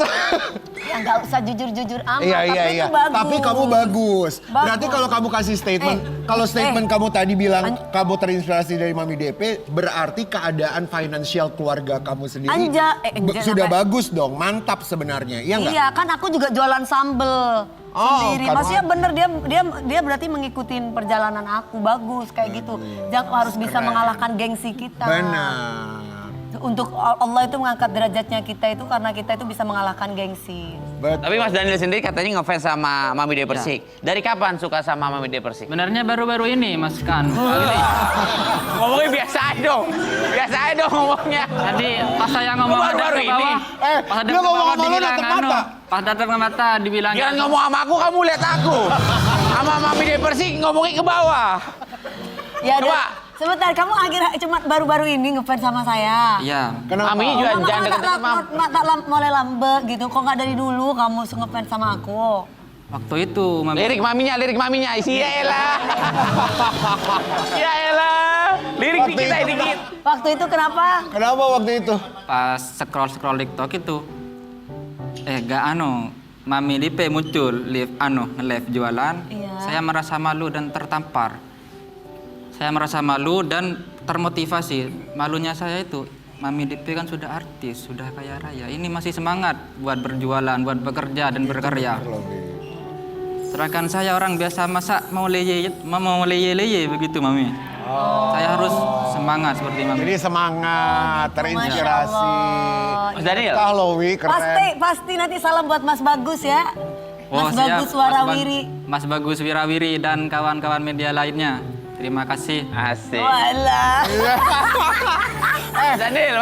Ya gak usah jujur-jujur amat. Iya. Itu bagus. Tapi kamu bagus. Berarti kalau kamu kasih statement, kalau statement kamu tadi bilang kamu terinspirasi dari Mami DP, berarti keadaan financial keluarga kamu sendiri sudah bagus dong, mantap sebenarnya. Iya nggak? Iya, kan aku juga jualan sambel sendiri. kan Maksudnya bener dia berarti mengikuti perjalanan aku bagus kayak gitu. Jangan harus bisa mengalahkan gengsi kita. Benar. Untuk Allah itu mengangkat derajatnya kita itu karena kita itu bisa mengalahkan gengsi. Tapi Mas Daniel sendiri katanya ngefans sama Mami De Persik. Dari kapan suka sama Mami De Persik? Sebenarnya baru-baru ini, Mas Kan. Ngomongnya biasa aja dong ngomongnya. Tadi pas saya ngomong baru ke bawah, pas ada dia ke ngomong bawah sama lu dibilang natap mata. pas datang ke mata dibilang Jangan ngomong sama aku, kamu lihat aku. Sama Mami De Persik ngomongnya ke bawah. Ya Coba. udah. Sebentar, kamu akhirnya cuma baru-baru ini ngefans sama saya. Iya. Kenapa? Mami juga jangan deket-deket Mam. Mulai lambe gitu. Kok nggak dari dulu kamu ngefans sama aku? Waktu itu Mami. Lirik maminya. Ya elah. Lirik dikit aja dikit. Waktu itu kenapa? Kenapa waktu itu? Pas scroll TikTok itu Mami DP muncul live jualan. Iya. Saya merasa malu dan tertampar. Saya merasa malu dan termotivasi. Malunya saya itu Mami DP kan sudah artis, sudah kaya raya. Ini masih semangat buat berjualan, buat bekerja dan berkarya. Sedangkan saya orang biasa masa mau leye begitu Mami. Saya harus semangat seperti Mami. Jadi semangat, terinspirasi. Mas Daniel. Wi, keren. Pasti nanti salam buat Mas Bagus ya. Mas siap. Bagus Warawiri. Mas Bagus Wirawiri dan kawan-kawan media lainnya. Terima kasih. Asik. Walah. Mas Daniel,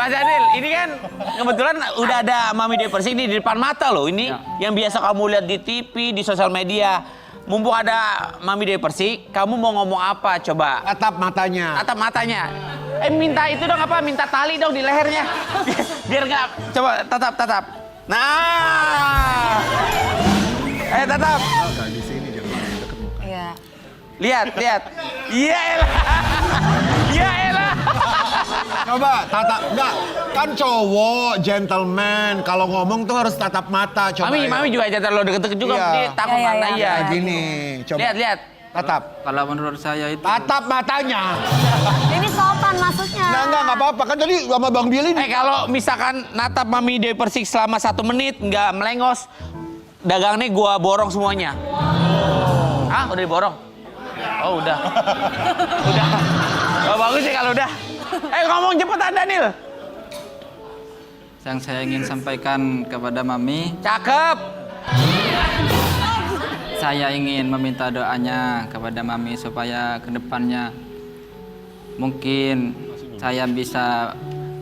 ini kan kebetulan udah ada Mami De Persik di depan mata loh. Ini yang biasa kamu lihat di TV, di sosial media. Mumpung ada Mami De Persik, kamu mau ngomong apa coba? Tatap matanya. Minta itu dong apa? Minta tali dong di lehernya. Biar nggak. Coba tatap. Nah. Tatap. Di sini jangan deket muka. Iya. Lihat. Iya elah. Coba tatap, enggak. Kan cowok, gentleman. Kalau ngomong tuh harus tatap mata. Coba. Mami juga aja terlalu deket juga. Iya. Dia takut Iya, mata iya. iya. Gini, coba. Lihat. Tatap. Kalau menurut saya itu Tatap matanya. Ini sopan maksudnya. Enggak apa-apa. Kan tadi sama Bang Billy. Kalau misalkan natap Mami De Persik selama 1 menit nggak melengos, dagangnya gua borong semuanya. Udah diborong? Oh udah. Oh bagus sih kalau udah. Ngomong cepetan Daniel. yang saya ingin sampaikan kepada Mami. Cakep. Saya ingin meminta doanya kepada Mami supaya kedepannya mungkin saya bisa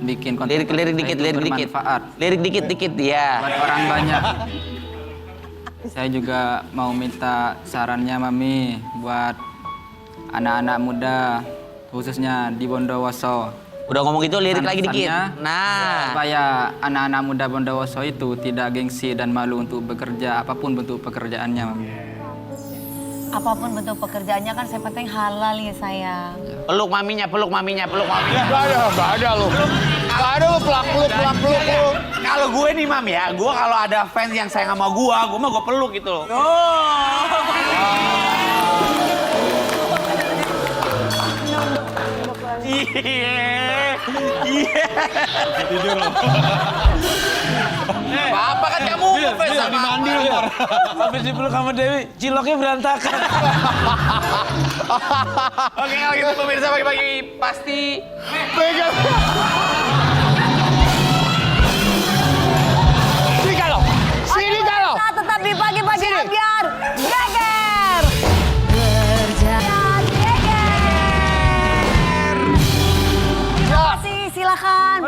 bikin konten Lirik dikit. bermanfaat. Lirik dikit ya. Buat orang banyak. Saya juga mau minta sarannya Mami buat anak-anak muda khususnya di Bondowoso. Udah ngomong gitu lirik lagi dikit. Nah, supaya anak-anak muda Bondowoso itu tidak gengsi dan malu untuk bekerja apapun bentuk pekerjaannya, Mami. apapun bentuk pekerjaannya kan yang penting halal ya sayang. Peluk maminya, peluk maminya, peluk maminya. Gak ada lu. Gak ada lu peluk lu. Kalau gue nih Mam ya, gue kalau ada fans yang sayang sama gue mah gue peluk gitu. Tidur loh. Apa kan kamu ngefans sama Mandi lu. Habis dipeluk sama Dewi, ciloknya berantakan. Oke, kalau gitu pemirsa pagi-pagi pasti Pegang. Sini kalau. Kita tetap di pagi-pagi biar geger. Berjalan geger. Terima kasih, silakan.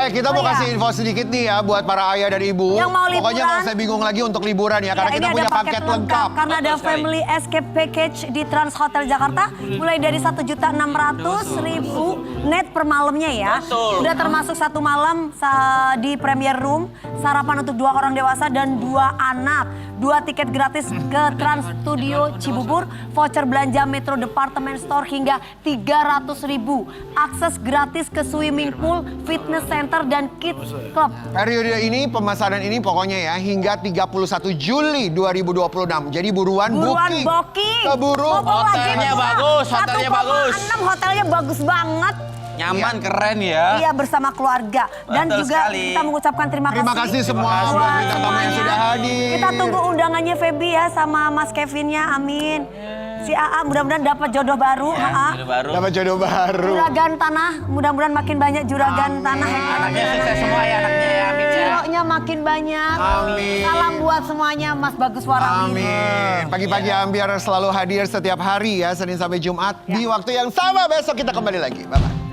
Kita mau kasih info sedikit nih ya buat para ayah dan ibu. Yang mau Pokoknya liburan. nggak usah bingung lagi untuk liburan ya, karena Ya, kita ini punya ada paket lengkap. Karena ada Family Escape Package di Trans Hotel Jakarta mulai dari 1.600.000 net per malamnya ya. Betul. Udah termasuk 1 malam di Premier Room, sarapan untuk 2 orang dewasa dan 2 anak. 2 tiket gratis ke Trans Studio Cibubur, voucher belanja Metro Department Store hingga 300.000. Akses gratis ke swimming pool, fitness center dan kids club. Periode ini, pemesanan ini pokoknya ya hingga 31 Juli 2026. Jadi buruan booking. Keburu. Hotelnya bagus, hotelnya bagus. 1,6 hotelnya bagus banget. Nyaman, keren ya. Iya, bersama keluarga. Dan Betul juga sekali. kita mengucapkan terima kasih. Terima kasih semua buat bintang tamu yang sudah hadir. Kita tunggu undangannya Feby ya sama Mas Kevinnya, amin. Si AA mudah-mudahan dapat jodoh baru. AA. Dapat jodoh baru. Juragan tanah, mudah-mudahan makin banyak juragan tanah. Anaknya sukses semua ya, anaknya ya. Amin ya. Ciloknya makin banyak. Amin. Salam buat semuanya, Mas Bagus Warami. Amin. Pagi-pagi Ambiar selalu hadir setiap hari ya, Senin sampai Jumat. Di waktu yang sama besok kita kembali lagi. Bye-bye.